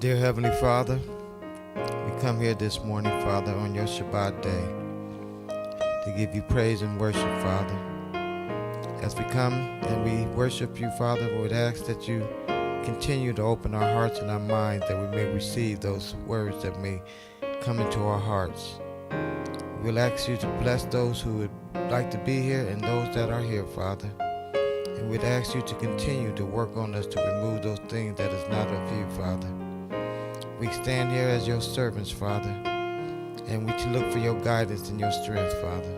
Dear Heavenly Father, we come here this morning, Father, on your Shabbat day to give you praise and worship, Father. As we come and we worship you, Father, we would ask that you continue to open our hearts and our minds that we may receive those words that may come into our hearts. We'll ask you to bless those who would like to be here and those that are here, Father. And we'd ask you to continue to work on us to remove those things that is not of you, Father. We stand here as your servants, Father, and we to look for your guidance and your strength, Father.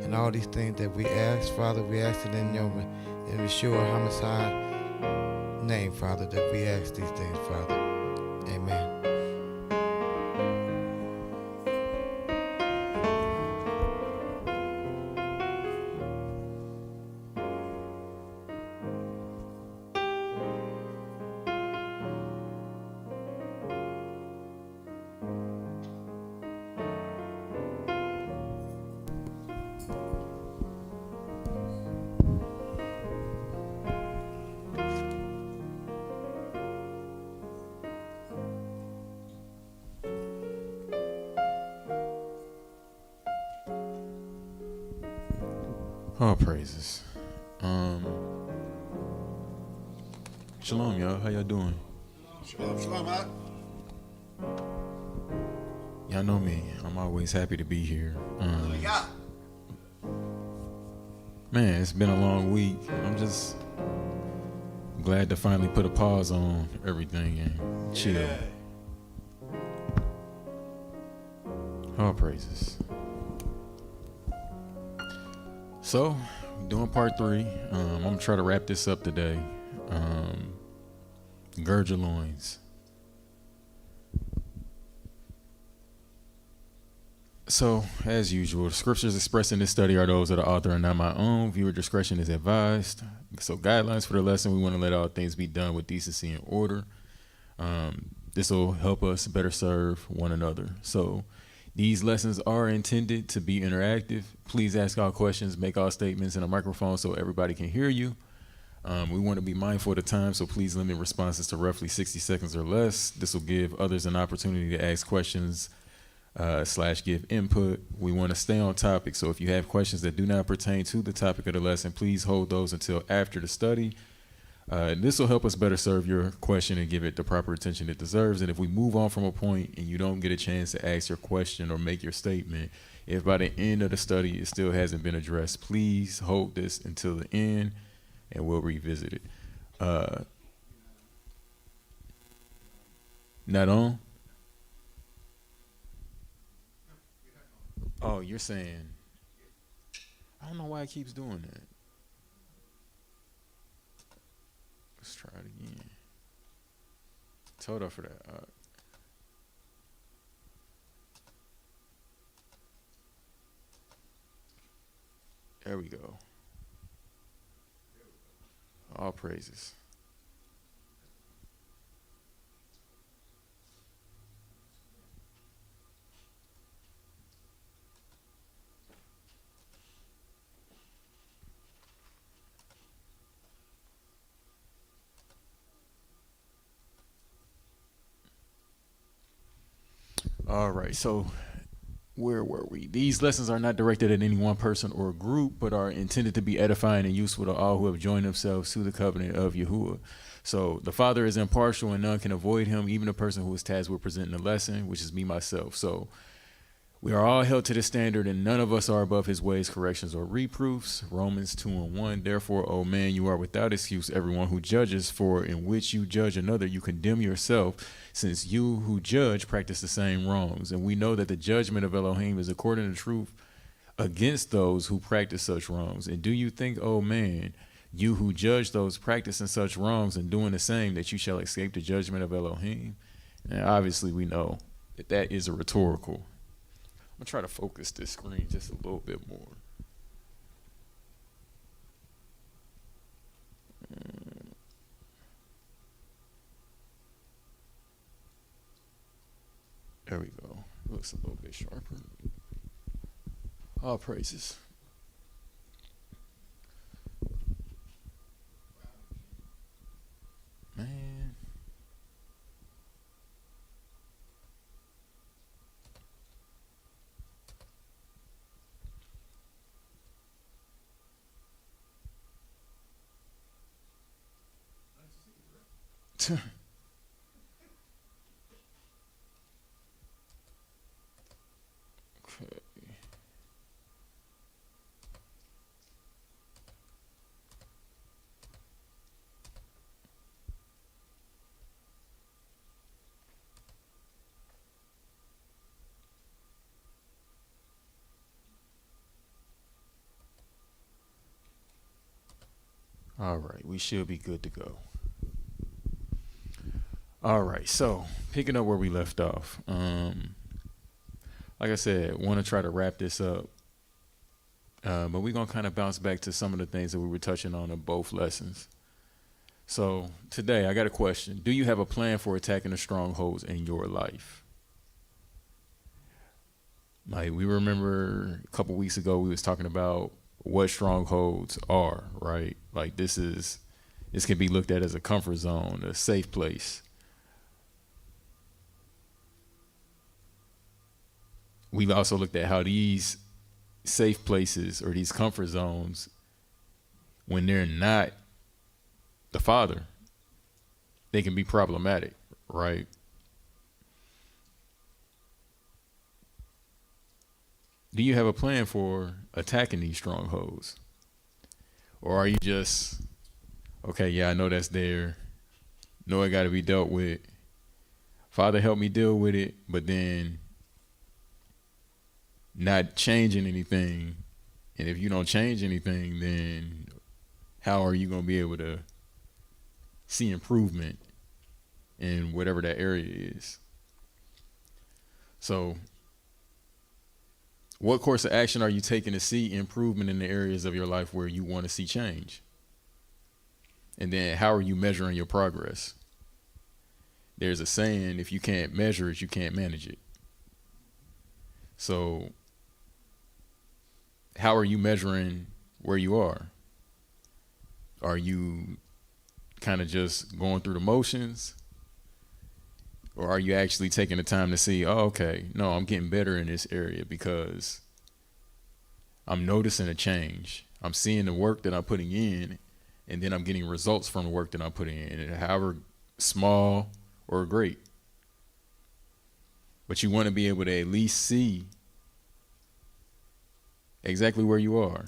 And all these things that we ask, Father, we ask it in Yeshua HaMashiach's name, Father, that we ask these things, Father. Amen. All praises. Shalom, y'all. How y'all doing? Shalom, man. Y'all know me. I'm always happy to be here. Man, it's been a long week. I'm just glad to finally put a pause on everything and chill. Yeah. All praises. So, doing part 3. I'm going to try to wrap this up today. Gird your loins. So, as usual, the scriptures expressed in this study are those of the author and not my own. Viewer discretion is advised. So, guidelines for the lesson, we want to let all things be done with decency and order. This will help us better serve one another. So, these lessons are intended to be interactive. Please ask all questions, make all statements in a microphone so everybody can hear you. We want to be mindful of the time, so please limit responses to roughly 60 seconds or less. This will give others an opportunity to ask questions / give input. We want to stay on topic, so if you have questions that do not pertain to the topic of the lesson, please hold those until after the study. This will help us better serve your question and give it the proper attention it deserves. And if we move on from a point and you don't get a chance to ask your question or make your statement, if by the end of the study it still hasn't been addressed, please hold this until the end and we'll revisit it. Not on? Oh, you're saying, I don't know why it keeps doing that. Let's try it again. Hold up for that. There we go. All praises. All right, so where were we? These lessons are not directed at any one person or group, but are intended to be edifying and useful to all who have joined themselves to the covenant of Yahuwah. So the Father is impartial and none can avoid him, even the person who is tasked with presenting the lesson, which is me, myself. So we are all held to the standard, and none of us are above his ways, corrections, or reproofs. Romans 2:1. Therefore, O man, you are without excuse, everyone who judges, for in which you judge another, you condemn yourself, since you who judge practice the same wrongs. And we know that the judgment of Elohim is according to truth against those who practice such wrongs. And do you think, O man, you who judge those practicing such wrongs and doing the same, that you shall escape the judgment of Elohim? And obviously we know that that is a rhetorical. I'm going to try to focus this screen just a little bit more. There we go. Looks a little bit sharper. All praises. Man. right. Okay. All right, we should be good to go. All right, so picking up where we left off. Like I said, want to try to wrap this up, but we're gonna kind of bounce back to some of the things that we were touching on in both lessons. So today, I got a question: do you have a plan for attacking the strongholds in your life? Like we remember a couple weeks ago, we was talking about what strongholds are, right? Like this can be looked at as a comfort zone, a safe place. We've also looked at how these safe places or these comfort zones, when they're not the Father, they can be problematic, right? Do you have a plan for attacking these strongholds? Or are you just, okay, yeah, I know that's there. Know it got to be dealt with. Father, help me deal with it, but then not changing anything. And if you don't change anything, then how are you going to be able to see improvement in whatever that area is? So what course of action are you taking to see improvement in the areas of your life where you want to see change? And then how are you measuring your progress? There's a saying, if you can't measure it, you can't manage it. So how are you measuring where you are? Are you kind of just going through the motions? Or are you actually taking the time to see, oh, okay, no, I'm getting better in this area because I'm noticing a change. I'm seeing the work that I'm putting in, and then I'm getting results from the work that I'm putting in, however small or great. But you want to be able to at least see exactly where you are.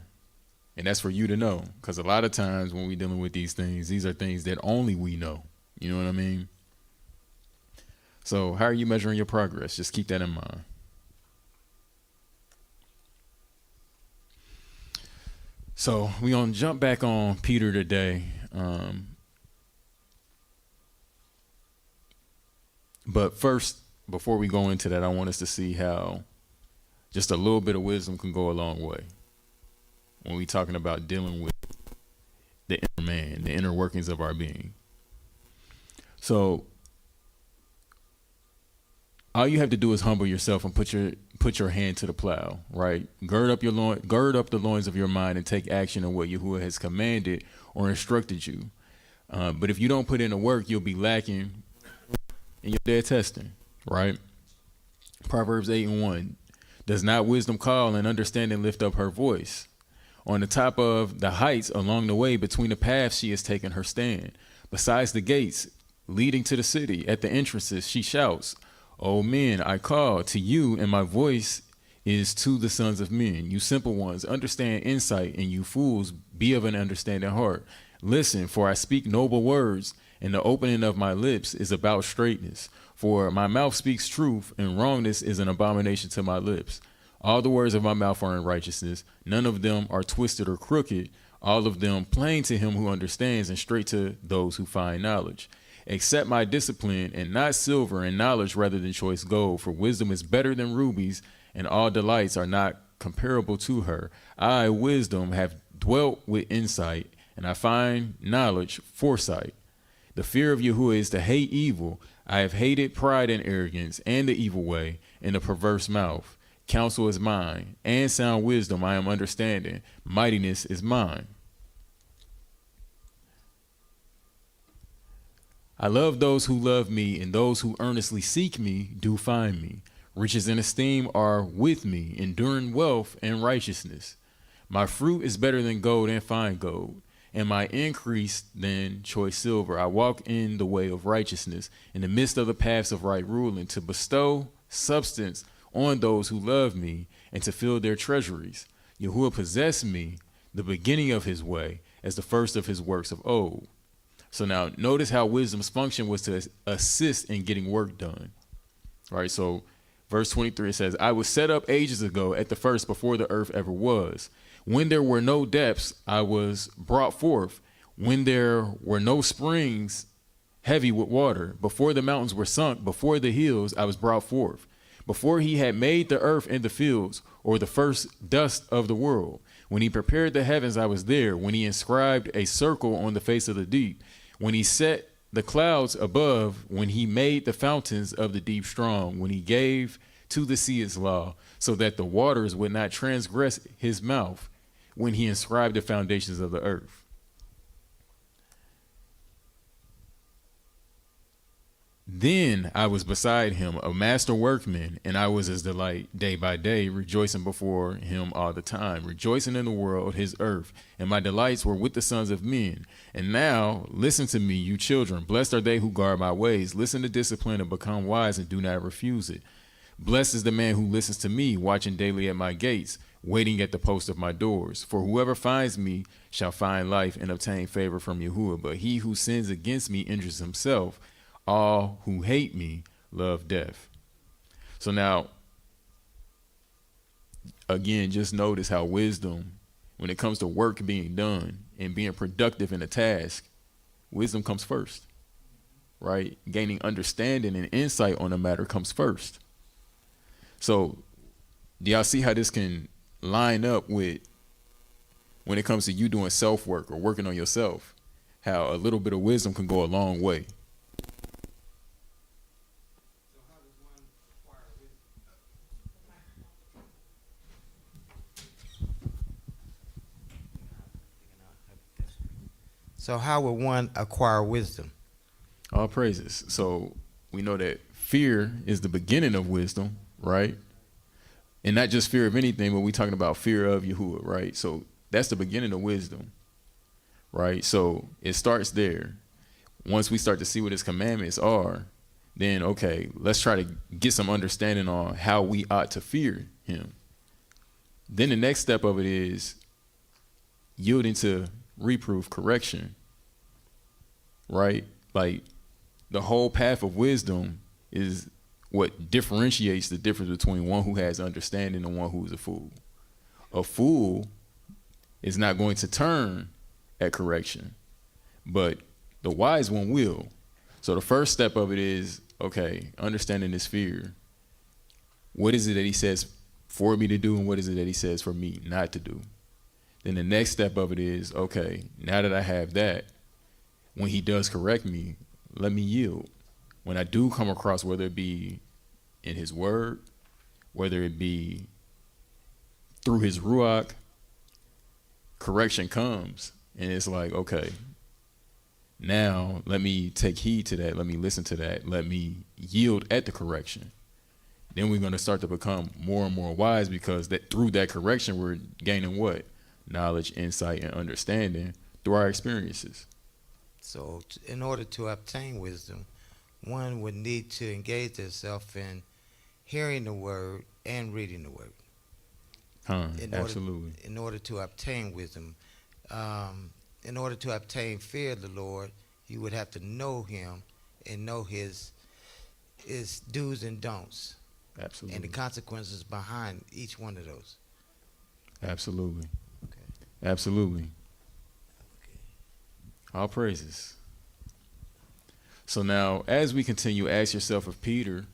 And that's for you to know. Because a lot of times when we're dealing with these are things that only we know. You know what I mean? So how are you measuring your progress? Just keep that in mind. So we're going to jump back on Peter today. But first, before we go into that, I want us to see how just a little bit of wisdom can go a long way when we're talking about dealing with the inner man, the inner workings of our being. So all you have to do is humble yourself and put your hand to the plow, right? Gird up the loins of your mind and take action on what Yahuwah has commanded or instructed you. But if you don't put in the work, you'll be lacking in your dead testing, right? Proverbs 8:1. Does not wisdom call and understanding lift up her voice? On the top of the heights along the way between the paths she has taken her stand. Besides the gates leading to the city, at the entrances she shouts, O men, I call to you, and my voice is to the sons of men. You simple ones, understand insight, and you fools, be of an understanding heart. Listen, for I speak noble words, and the opening of my lips is about straightness. For my mouth speaks truth, and wrongness is an abomination to my lips. All the words of my mouth are in righteousness. None of them are twisted or crooked. All of them plain to him who understands, and straight to those who find knowledge. Accept my discipline, and not silver, and knowledge rather than choice gold. For wisdom is better than rubies, and all delights are not comparable to her. I, wisdom, have dwelt with insight, and I find knowledge, foresight. The fear of Yahuwah is to hate evil. I have hated pride and arrogance, and the evil way, and the perverse mouth. Counsel is mine, and sound wisdom I am understanding. Mightiness is mine. I love those who love me, and those who earnestly seek me do find me. Riches and esteem are with me, enduring wealth and righteousness. My fruit is better than gold and fine gold, and my increase than choice silver. I walk in the way of righteousness, in the midst of the paths of right ruling, to bestow substance on those who love me, and to fill their treasuries. Yahuwah possessed me, the beginning of his way, as the first of his works of old. So now notice how wisdom's function was to assist in getting work done. All right, so verse 23, it says, I was set up ages ago at the first, before the earth ever was. When there were no depths, I was brought forth. When there were no springs heavy with water, before the mountains were sunk, before the hills, I was brought forth. Before he had made the earth and the fields, or the first dust of the world. When he prepared the heavens, I was there. When he inscribed a circle on the face of the deep. When he set the clouds above, when he made the fountains of the deep strong, when he gave to the sea its law, so that the waters would not transgress his mouth, when he inscribed the foundations of the earth. Then I was beside him, a master workman, and I was his delight day by day, rejoicing before him all the time, rejoicing in the world, his earth, and my delights were with the sons of men. And now listen to me, you children. Blessed are they who guard my ways. Listen to discipline and become wise, and do not refuse it. Blessed is the man who listens to me, watching daily at my gates, waiting at the post of my doors. For whoever finds me shall find life and obtain favor from Yahuwah. But he who sins against me injures himself. All who hate me love death. So now, again, just notice how wisdom, when it comes to work being done and being productive in a task, wisdom comes first, right? Gaining understanding and insight on a matter comes first. So do y'all see how this can line up with when it comes to you doing self-work or working on yourself, how a little bit of wisdom can go a long way? So how would one acquire wisdom? All praises. So we know that fear is the beginning of wisdom, right? And not just fear of anything, but we're talking about fear of Yahuwah, right? So that's the beginning of wisdom, right? So it starts there. Once we start to see what his commandments are, then, okay, let's try to get some understanding on how we ought to fear him. Then the next step of it is yielding to reproof, correction, right? Like the whole path of wisdom is what differentiates the difference between one who has understanding and one who is a fool. A fool is not going to turn at correction, but the wise one will. So the first step of it is, okay, understanding this fear. What is it that he says for me to do, and what is it that he says for me not to do? Then the next step of it is, okay, now that I have that, when he does correct me, let me yield. When I do come across, whether it be in his word, whether it be through his ruach, correction comes. And it's like, okay, now let me take heed to that. Let me listen to that. Let me yield at the correction. Then we're going to start to become more and more wise, because that through that correction, we're gaining what? Knowledge, insight, and understanding through our experiences. So in order to obtain wisdom, one would need to engage themselves in hearing the word and reading the word. Absolutely. In order to obtain wisdom, in order to obtain fear of the Lord, you would have to know him and know his do's and don'ts. Absolutely. And the consequences behind each one of those. Absolutely. Okay. Absolutely. Okay. All praises. So now, as we continue, ask yourself if Peter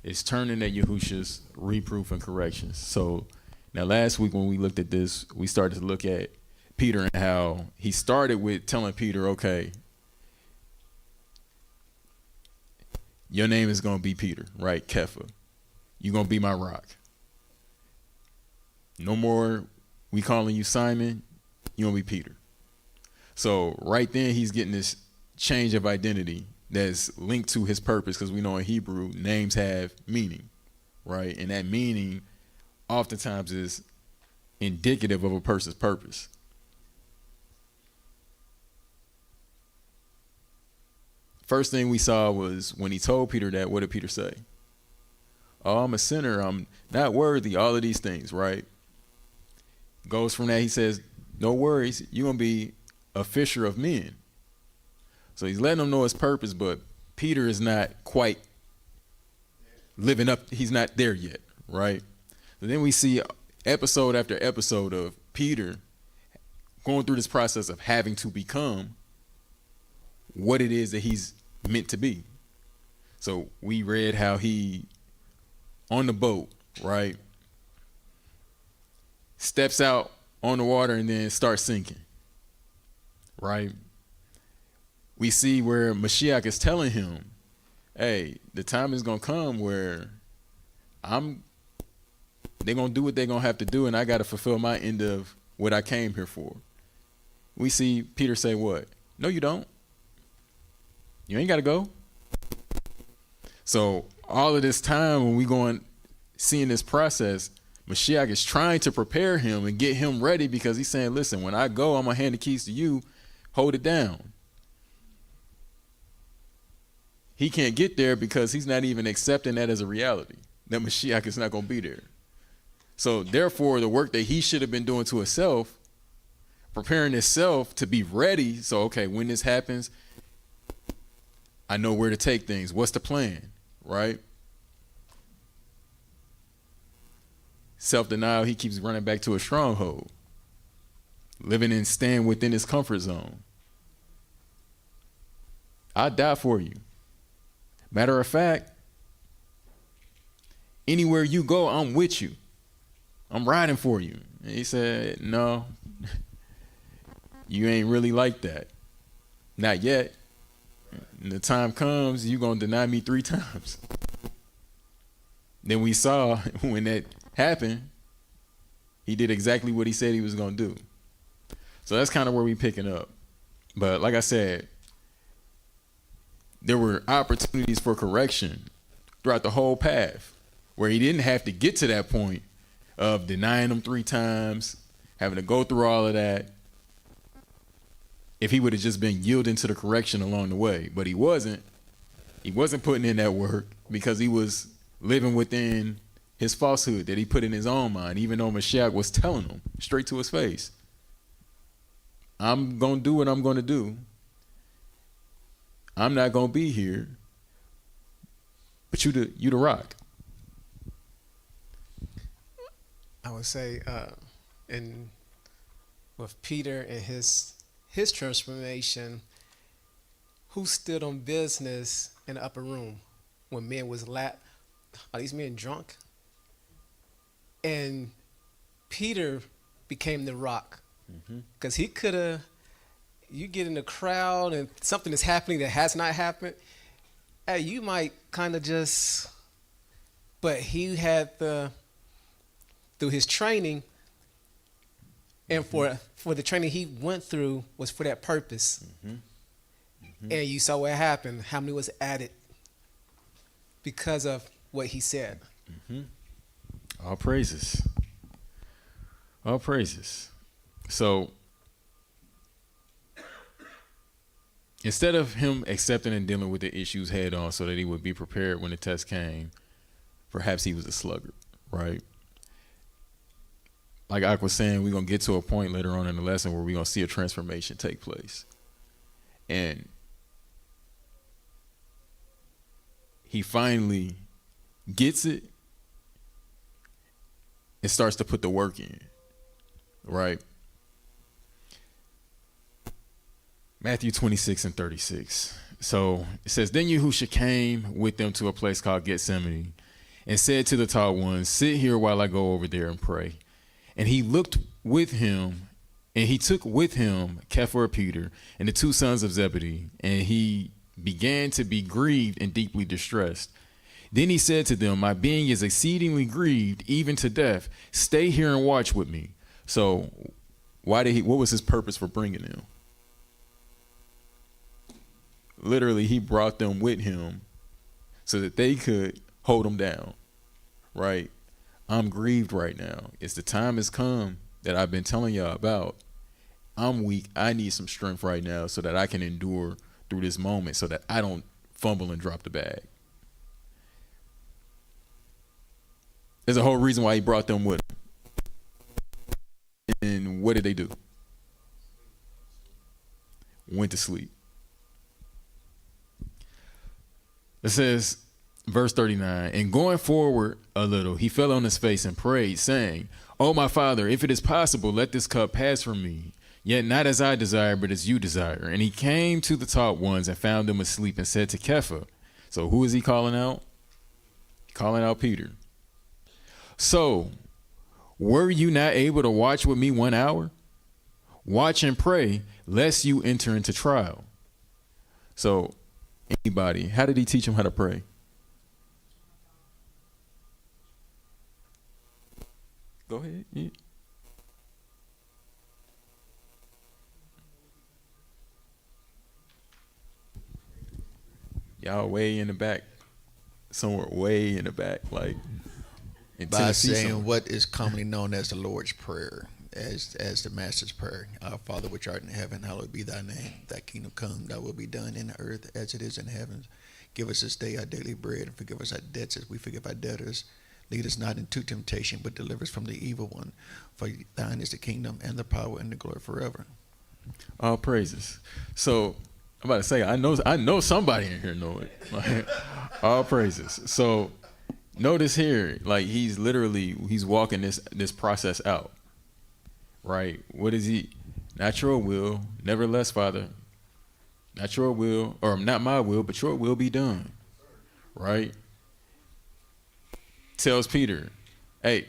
is turning at Yahushua's reproof and corrections. So now last week when we looked at this, we started to look at Peter and how he started with telling Peter, okay, your name is going to be Peter, right? Kepha. You're going to be my rock. No more we calling you Simon. You're going to be Peter. So right then he's getting this change of identity that's linked to his purpose, because we know in Hebrew names have meaning, right? And that meaning oftentimes is indicative of a person's purpose. First thing we saw was when he told Peter that, what did Peter say? Oh, I'm a sinner. I'm not worthy. All of these things, right? Goes from that, he says, no worries. You're going to be a fisher of men. So he's letting them know his purpose, but Peter is not quite living up. He's not there yet, right? So then we see episode after episode of Peter going through this process of having to become what it is that he's meant to be. So we read how he, on the boat, right, steps out on the water and then starts sinking, right? We see where Mashiach is telling him, hey, the time is going to come where they're going to do what they're going to have to do, and I got to fulfill my end of what I came here for. We see Peter say what? No, you don't. You ain't got to go. So all of this time when we going, seeing this process, Mashiach is trying to prepare him and get him ready, because he's saying, listen, when I go, I'm going to hand the keys to you. Hold it down. He can't get there because he's not even accepting that as a reality, that Mashiach is not going to be there. So therefore, the work that he should have been doing to himself, preparing himself to be ready. So, okay, when this happens, I know where to take things. What's the plan, right? Self-denial, he keeps running back to a stronghold, living and staying within his comfort zone. I die for you. Matter of fact, anywhere you go, I'm with you. I'm riding for you. And he said, no, you ain't really like that. Not yet. When the time comes, you're going to deny me 3 times. Then we saw when that happened, he did exactly what he said he was going to do. So that's kind of where we picking up. But like I said, there were opportunities for correction throughout the whole path where he didn't have to get to that point of denying them 3 times, having to go through all of that, if he would have just been yielding to the correction along the way. But he wasn't. He wasn't putting in that work because he was living within his falsehood that he put in his own mind, even though Mashiach was telling him straight to his face, I'm going to do what I'm going to do. I'm not going to be here, but you the rock. I would say, in with Peter and his transformation, who stood on business in the upper room when men was are these men drunk? And Peter became the rock, because he could have. You get in the crowd and something is happening that has not happened. Hey, you might kind of just, but he had through his training, and for the training he went through was for that purpose. And you saw what happened, how many was added because of what he said. All praises. All praises. So instead of him accepting and dealing with the issues head on so that he would be prepared when the test came, perhaps he was a sluggard, right? Like I was saying, we're going to get to a point later on in the lesson where we're going to see a transformation take place. And he finally gets it and starts to put the work in, right? Matthew 26:36. So it says, then Yahushua came with them to a place called Gethsemane and said to the tall ones, sit here while I go over there and pray. And he looked with him, and he took with him Kepha, Peter, and the 2 sons of Zebedee, and he began to be grieved and deeply distressed. Then he said to them, my being is exceedingly grieved, even to death. Stay here and watch with me. So what was his purpose for bringing them? Literally, he brought them with him so that they could hold him down, right? I'm grieved right now. It's the time has come that I've been telling y'all about. I'm weak. I need some strength right now so that I can endure through this moment so that I don't fumble and drop the bag. There's a whole reason why he brought them with him. And what did they do? Went to sleep. It says, verse 39, and going forward a little, he fell on his face and prayed, saying, "O my Father, if it is possible, let this cup pass from me. Yet not as I desire, but as you desire." And he came to the taught ones and found them asleep and said to Kepha. So who is he calling out? Calling out Peter. "So, were you not able to watch with me 1 hour? Watch and pray, lest you enter into trial." So, anybody, how did he teach them how to pray? Go ahead. Yeah. Y'all way in the back, somewhere way in the back, like in By Tennessee saying somewhere. what is commonly known as the Lord's Prayer, as the Master's Prayer. Our Father which art in heaven, hallowed be thy name. Thy kingdom come, thy will be done in the earth as it is in heaven. Give us this day our daily bread, and forgive us our debts as we forgive our debtors. Lead us not into temptation, but deliver us from the evil one. For thine is the kingdom and the power and the glory forever. All praises. So I'm about to say, I know somebody in here know it. Like, all praises. So notice here, like he's walking this process out. Right? What is he? Not your will, nevertheless, Father. Not your will, or not my will, but your will be done. Right? Tells Peter, hey,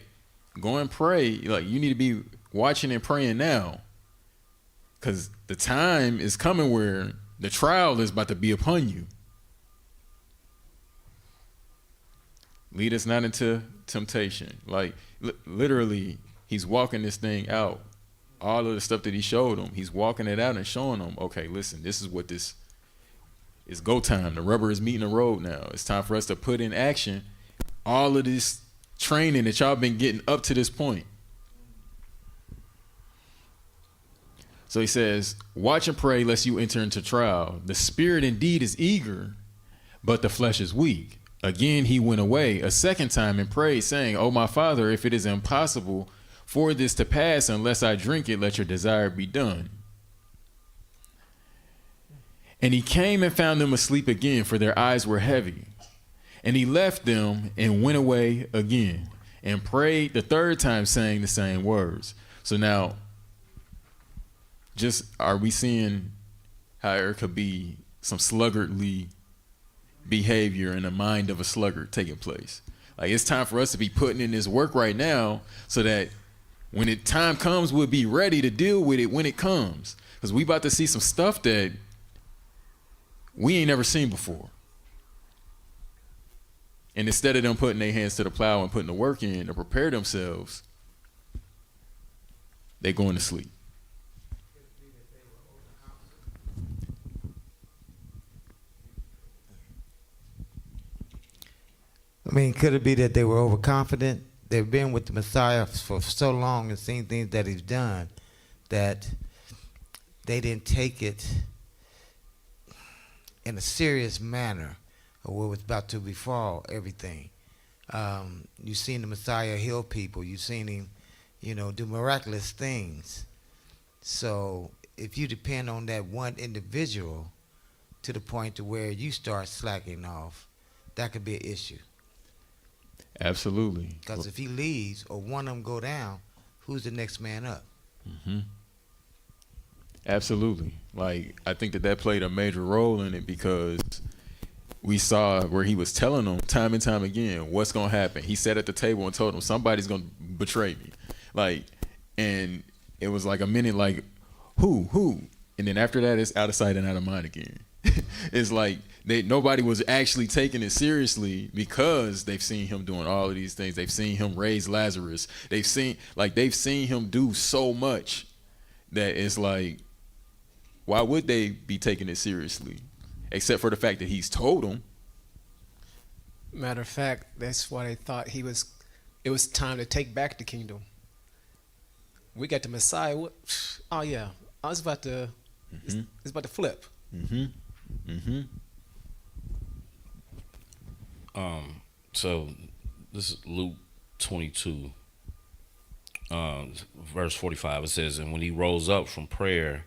go and pray. Like, you need to be watching and praying now. Because the time is coming where the trial is about to be upon you. Lead us not into temptation. Like, literally, he's walking this thing out. All of the stuff that he showed them, he's walking it out and showing them, okay, listen, this is what this is. Go time. The rubber is meeting the road now. It's time for us to put in action all of this training that y'all been getting up to this point. So he says, watch and pray lest you enter into trial. The spirit indeed is eager, but the flesh is weak. Again, he went away a second time and prayed, saying, "O my Father, if it is impossible for this to pass unless I drink it, let your desire be done." And he came and found them asleep again, for their eyes were heavy. And he left them and went away again and prayed the third time, saying the same words. So now, just are we seeing how there could be some sluggardly behavior in the mind of a sluggard taking place? Like, it's time for us to be putting in this work right now so that when time comes, we'll be ready to deal with it when it comes. Because we about to see some stuff that we ain't never seen before. And instead of them putting their hands to the plow and putting the work in to prepare themselves, they going to sleep. I mean, could it be that they were overconfident? They've been with the Messiah for so long and seen things that he's done that they didn't take it in a serious manner of what was about to befall everything. You've seen the Messiah heal people. You've seen him, do miraculous things. So if you depend on that one individual to the point to where you start slacking off, that could be an issue. Absolutely. Because if he leaves or one of them go down, who's the next man up? Mm-hmm. Absolutely. Like, I think that played a major role in it because we saw where he was telling them time and time again what's going to happen. He sat at the table and told them somebody's going to betray me. Like, and it was like a minute like, who? And then after that, it's out of sight and out of mind again. It's like nobody was actually taking it seriously because they've seen him doing all of these things. They've seen him raise Lazarus. They've seen him do so much that it's like, why would they be taking it seriously? Except for the fact that he's told them. Matter of fact, that's why they thought it was time to take back the kingdom. We got the Messiah. Oh yeah, it's about to flip. Mm-hmm. Mm-hmm. So this is Luke 22, verse 45. It says, and when he rose up from prayer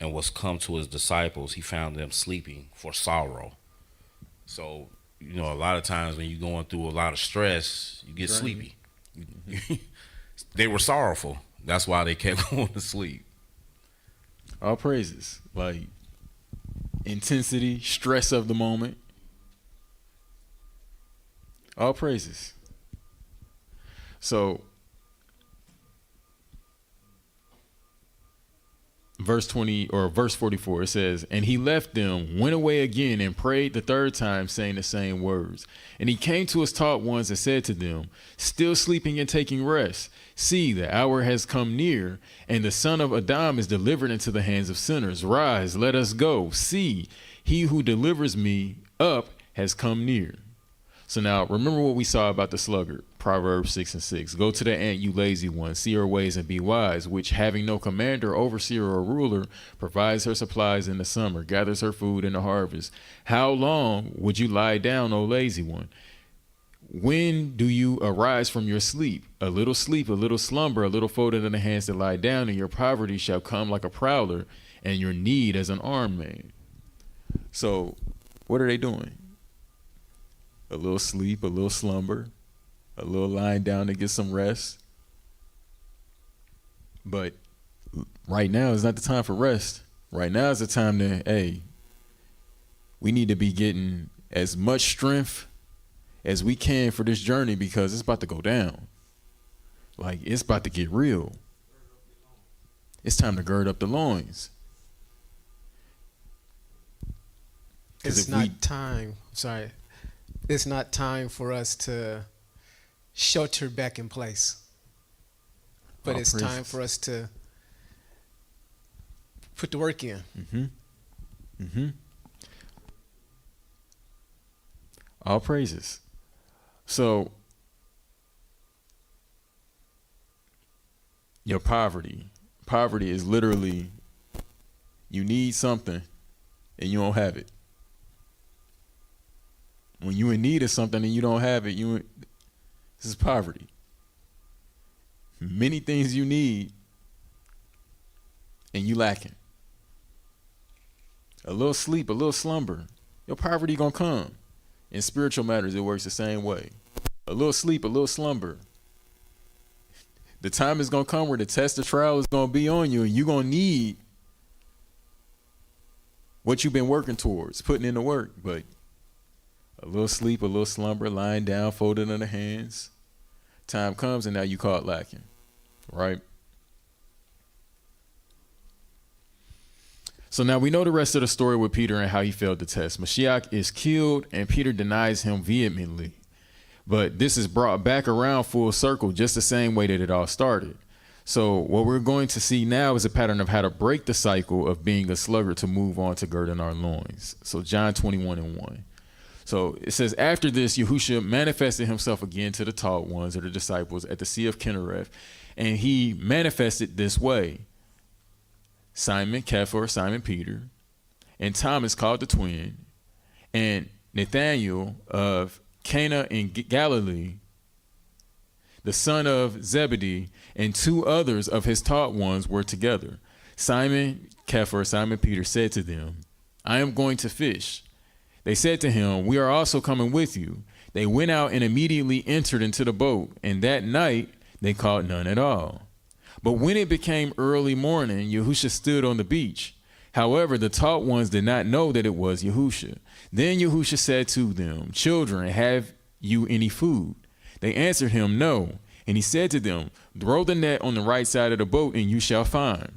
and was come to his disciples, he found them sleeping for sorrow. So, a lot of times when you're going through a lot of stress, you get sleepy. They were sorrowful. That's why they kept going to sleep. All praises. Like intensity, stress of the moment. All praises. So verse 44, it says, and he left them, went away again, and prayed the third time, saying the same words. And he came to his taught ones and said to them, still sleeping and taking rest? See, the hour has come near, and the Son of Adam is delivered into the hands of sinners. Rise, let us go. See, he who delivers me up has come near. So now remember what we saw about the sluggard, Proverbs 6:6. Go to the ant, you lazy one, see her ways and be wise, which having no commander, overseer, or ruler, provides her supplies in the summer, gathers her food in the harvest. How long would you lie down, O lazy one? When do you arise from your sleep, a little slumber, a little folded in the hands that lie down, and your poverty shall come like a prowler, and your need as an armed man. So what are they doing? A little sleep, a little slumber, a little lying down to get some rest. But right now is not the time for rest. Right now is the time to, we need to be getting as much strength as we can for this journey, because it's about to go down. Like, it's about to get real. It's time to gird up the loins. It's not time for us to shelter back in place. But it's time for us to put the work in. Mm-hmm. Mm-hmm. All praises. So your poverty is literally, you need something and you don't have it. When you in need of something and you don't have it, this is poverty. Many things you need and you lacking. A little sleep, a little slumber, your poverty gonna come. In spiritual matters, it works the same way. A little sleep, a little slumber. The time is gonna come where the test of trial is gonna be on you, and you're gonna need what you've been working towards, putting in the work. But a little sleep, a little slumber, lying down, folded in the hands. Time comes and now you caught lacking, right? So now we know the rest of the story with Peter and how he failed the test. Mashiach is killed and Peter denies him vehemently. But this is brought back around full circle, just the same way that it all started. So what we're going to see now is a pattern of how to break the cycle of being a sluggard to move on to girding our loins. So John 21:1. So it says, after this, Yahushua manifested himself again to the taught ones, or the disciples, at the Sea of Kinnereth, and he manifested this way. Simon, Kepha, Simon Peter, and Thomas called the twin, and Nathanael of Cana in Galilee, the son of Zebedee, and two others of his taught ones were together. Simon, Kepha, Simon Peter said to them, I am going to fish. They said to him, we are also coming with you. They went out and immediately entered into the boat, and that night they caught none at all. But when it became early morning, Yahushua stood on the beach. However, the taught ones did not know that it was Yahushua. Then Yahushua said to them, children, have you any food? They answered him, no. And he said to them, throw the net on the right side of the boat, and you shall find.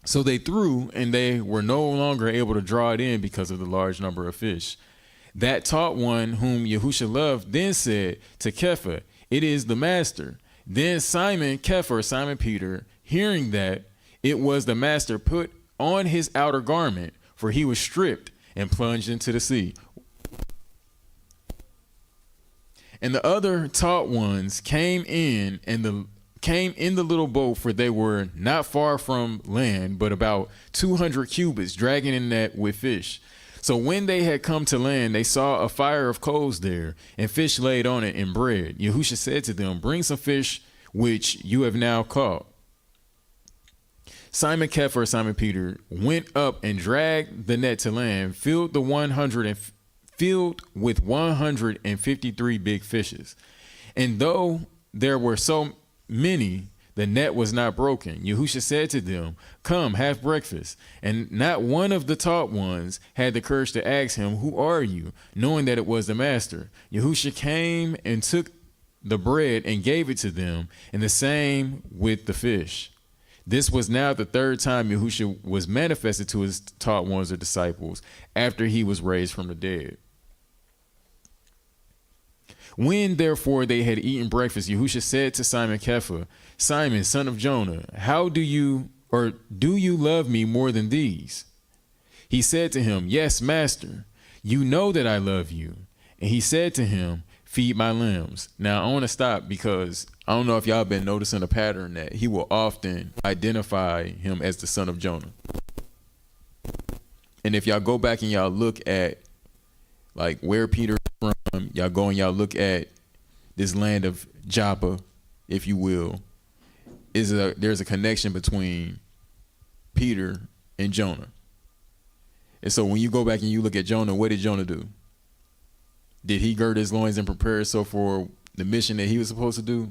So they threw, and they were no longer able to draw it in because of the large number of fish. That taught one whom Yahushua loved then said to Kepha, it is the master. Then Simon, Kepha, Simon Peter, hearing that it was the master, put on his outer garment, for he was stripped, and plunged into the sea. And the other taught ones came in, and the came in the little boat, for they were not far from land, but about 200 cubits, dragging a net with fish. So when they had come to land, they saw a fire of coals there, and fish laid on it, and bread. Yahushua said to them, bring some fish which you have now caught. Simon Kepha, Simon Peter, went up and dragged the net to land, filled with 153 big fishes. And though there were so many, the net was not broken. Yahushua said to them, come, have breakfast. And not one of the taught ones had the courage to ask him, who are you? Knowing that it was the master. Yahushua came and took the bread and gave it to them, and the same with the fish. This was now the third time Yahushua was manifested to his taught ones or disciples after he was raised from the dead. When therefore they had eaten breakfast, Yahushua said to Simon Kepha, Simon, son of Jonah, do you love me more than these? He said to him, yes, master, you know that I love you. And he said to him, feed my lambs. Now I want to stop because I don't know if y'all been noticing a pattern that he will often identify him as the son of Jonah. And if y'all go back and y'all look at like where Peter is from, y'all go and y'all look at this land of Joppa, if you will, there's a connection between Peter and Jonah. And so when you go back and you look at Jonah, what did Jonah do? Did he gird his loins and prepare himself for the mission that he was supposed to do?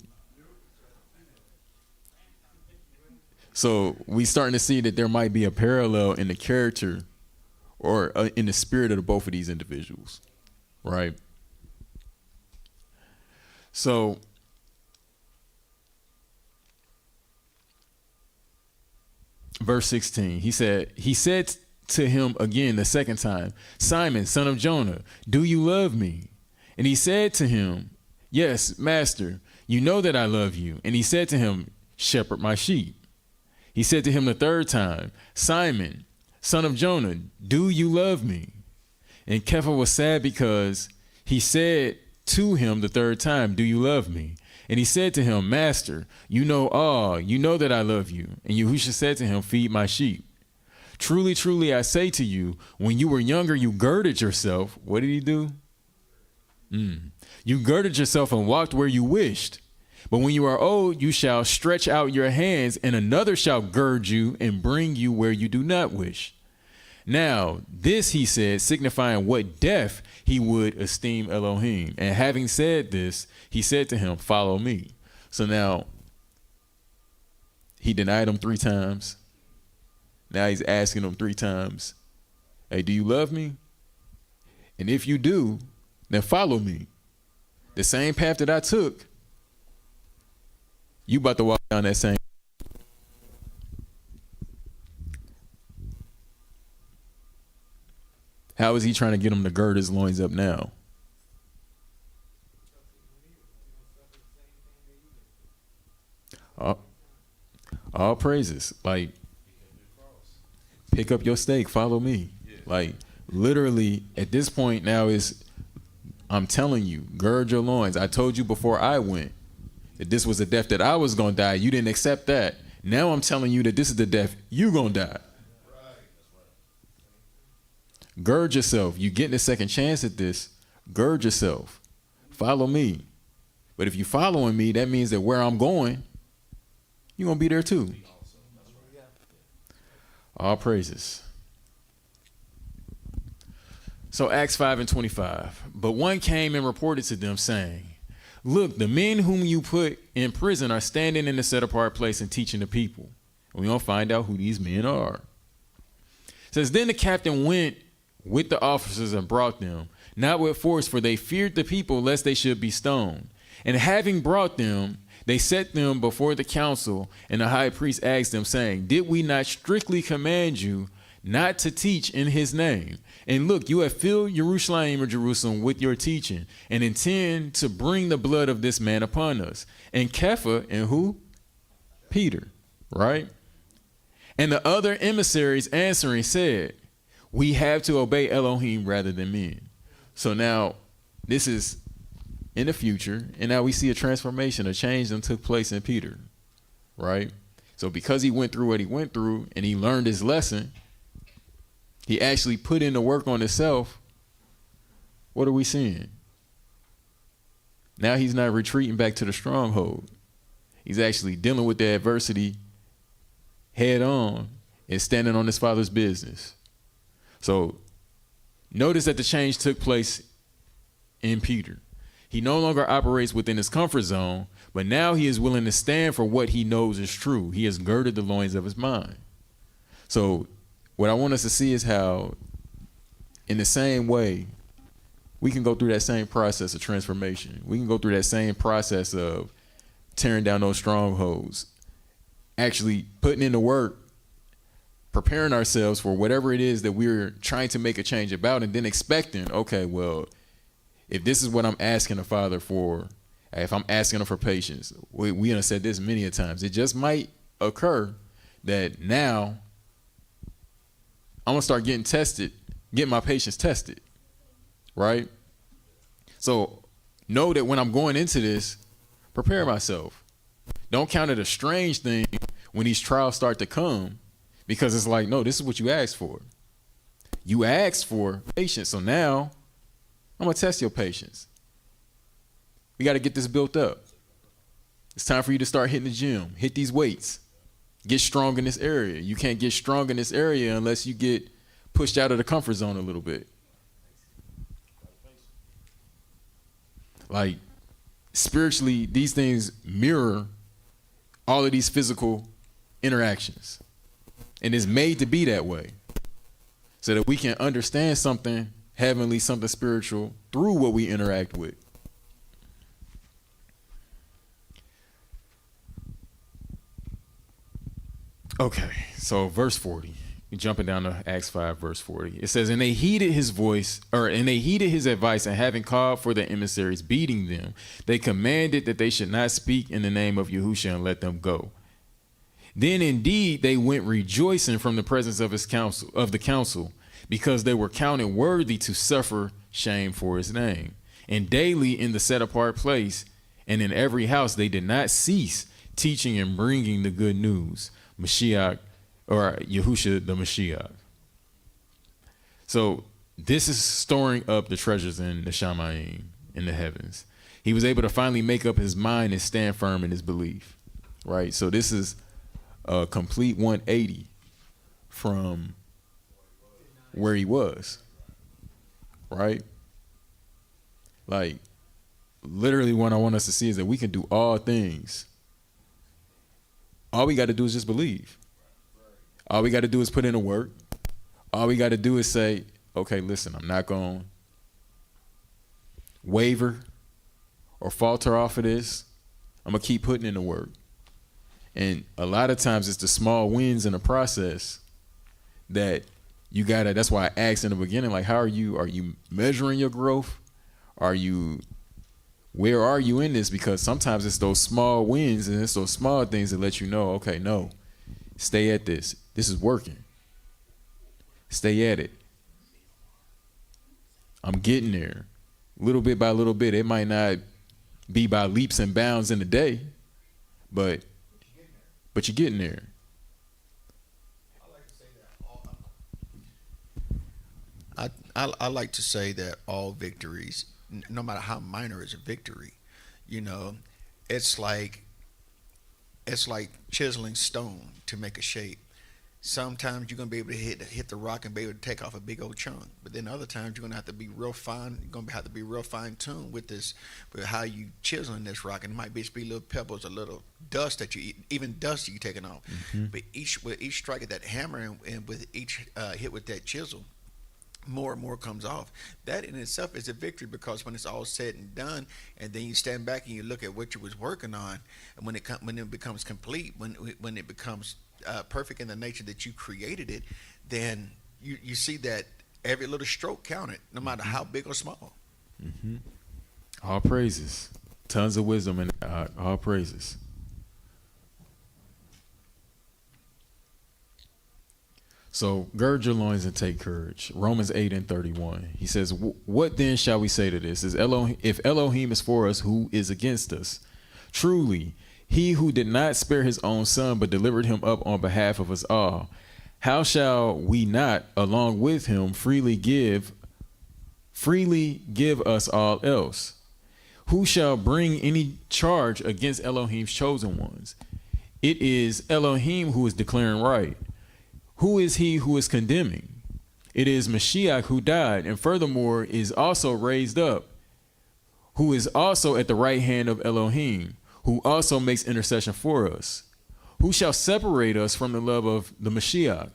So we starting to see that there might be a parallel in the character or in the spirit of both of these individuals, right? So verse 16, he said to him again the second time, Simon, son of Jonah, do you love me? And he said to him, yes, master, you know that I love you. And he said to him, shepherd my sheep. He said to him the third time, Simon, son of Jonah, do you love me? And Kepha was sad because he said to him the third time, do you love me? And he said to him, master, you know all, you know that I love you. And Yahushua said to him, feed my sheep. Truly, truly, I say to you, when you were younger, you girded yourself. What did he do? You girded yourself and walked where you wished. But when you are old, you shall stretch out your hands, and another shall gird you and bring you where you do not wish. Now, this he said, signifying what death he would esteem Elohim. And having said this, he said to him, follow me. So now, he denied him 3 times. Now he's asking him 3 times, hey, do you love me? And if you do, then follow me. The same path that I took, you about to walk down that same. How is he trying to get him to gird his loins up now? All praises. Like, pick up your stake, follow me. Like, literally, at this point now I'm telling you, gird your loins. I told you before I went that this was a death that I was going to die. You didn't accept that. Now I'm telling you that this is the death you're going to die. Gird yourself. You getting a second chance at this. Gird yourself. Follow me. But if you're following me, that means that where I'm going, you're going to be there too. All praises. So Acts 5:25. But one came and reported to them, saying, look, the men whom you put in prison are standing in the set apart place and teaching the people. And we're going to find out who these men are. It says, then the captain went with the officers and brought them, not with force, for they feared the people lest they should be stoned. And having brought them, they set them before the council, and the high priest asked them, saying, did we not strictly command you not to teach in his name? And look, you have filled Jerusalem or Jerusalem with your teaching, and intend to bring the blood of this man upon us. And Kepha, and who? Peter, right? And the other emissaries answering said, we have to obey Elohim rather than men. So now this is in the future, and now we see a transformation, a change that took place in Peter. right? So because he went through what he went through and he learned his lesson, he actually put in the work on himself. What are we seeing? Now he's not retreating back to the stronghold. He's actually dealing with the adversity head on and standing on his Father's business. So notice that the change took place in Peter. He no longer operates within his comfort zone, but now he is willing to stand for what he knows is true. He has girded the loins of his mind. So what I want us to see is how, in the same way, we can go through that same process of transformation. We can go through that same process of tearing down those strongholds, actually putting in the work, preparing ourselves for whatever it is that we're trying to make a change about, and then expecting, okay, well, if this is what I'm asking the Father for, if I'm asking him for patience, we have said this many a times, it just might occur that now I'm going to start getting tested, getting my patience tested, right? So know that when I'm going into this, prepare myself. Don't count it a strange thing when these trials start to come, because it's like, no, this is what you asked for. You asked for patience, so now I'm going to test your patience. We got to get this built up. It's time for you to start hitting the gym, hit these weights, get strong in this area. You can't get strong in this area unless you get pushed out of the comfort zone a little bit. Like, spiritually, these things mirror all of these physical interactions. And it's made to be that way so that we can understand something heavenly, something spiritual through what we interact with. Okay, so verse 40. Jumping down to Acts 5, verse 40. It says, and they heeded his advice, and having called for the emissaries, beating them, they commanded that they should not speak in the name of Yahushua and let them go. Then indeed they went rejoicing from the presence of the council, because they were counted worthy to suffer shame for his name. And daily in the set apart place and in every house they did not cease teaching and bringing the good news, Mashiach, or Yahushua the Mashiach. So this is storing up the treasures in the Shamayim, in the heavens. He was able to finally make up his mind and stand firm in his belief, right? So this is a complete 180 from where he was, right? Like, literally what I want us to see is that we can do all things. All we got to do is just believe. All we got to do is put in the work. All we got to do is say, okay, listen, I'm not going to waver or falter off of this. I'm going to keep putting in the work. And a lot of times it's the small wins in the process that you got to, that's why I asked in the beginning, like, are you measuring your growth? Where are you in this? Because sometimes it's those small wins and it's those small things that let you know, okay, no, stay at this. This is working. Stay at it. I'm getting there. Little bit by little bit. It might not be by leaps and bounds in a day, but you're getting there. I like to say that all victories, no matter how minor, is a victory. You know, it's like chiseling stone to make a shape. Sometimes you're gonna be able to hit the rock and be able to take off a big old chunk, but then other times you're gonna have to be real fine. You're gonna have to be real fine tuned with how you chiseling this rock, and it might be little pebbles, a little dust that even dust you taking off. Mm-hmm. But with each strike of that hammer and with each hit with that chisel, more and more comes off. That in itself is a victory, because when it's all said and done, and then you stand back and you look at what you was working on, and when it becomes complete, when it becomes perfect in the nature that you created it, then you see that every little stroke counted, no matter how big or small. Mm-hmm. All praises, tons of wisdom, and all praises. So gird your loins and take courage. Romans 8:31. He says, what then shall we say to this? If Elohim is for us, who is against us? Truly, he who did not spare his own son, but delivered him up on behalf of us all, how shall we not, along with him, freely give us all else? Who shall bring any charge against Elohim's chosen ones? It is Elohim who is declaring right. Who is he who is condemning? It is Mashiach who died, and furthermore is also raised up, who is also at the right hand of Elohim, who also makes intercession for us. Who shall separate us from the love of the Mashiach?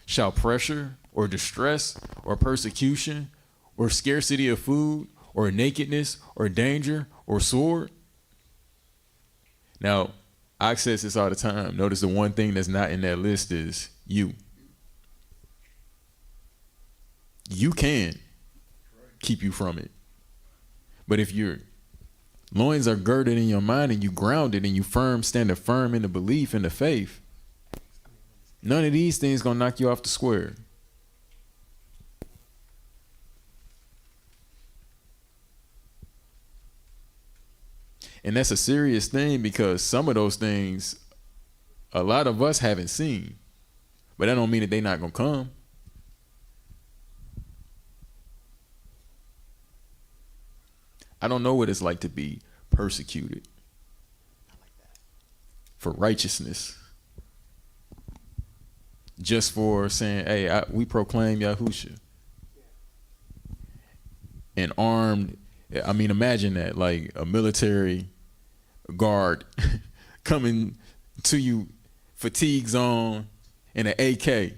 Shall pressure or distress or persecution or scarcity of food or nakedness or danger or sword? Now, I say this all the time. Notice the one thing that's not in that list is you. You can keep you from it. But if your loins are girded in your mind and you grounded and you standing firm in the belief and the faith, none of these things gonna knock you off the square. And that's a serious thing, because some of those things a lot of us haven't seen, but that don't mean that they're not gonna come. I don't know what it's like to be persecuted for righteousness, just for saying, hey, we proclaim Yahusha. And armed, I mean, imagine that, like a military guard coming to you, fatigues on, and an AK.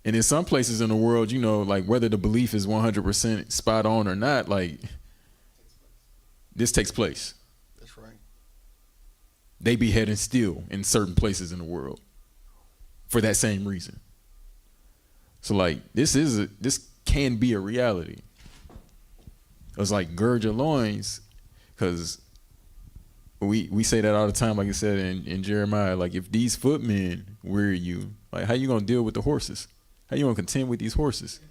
And in some places in the world, you know, like whether the belief is 100% spot on or not, like this takes place. That's right. They beheading still in certain places in the world for that same reason. So like this can be a reality. It's like gird your loins, because we say that all the time, like I said in Jeremiah, like if these footmen weary you, like how you gonna deal with the horses? How you gonna contend with these horses?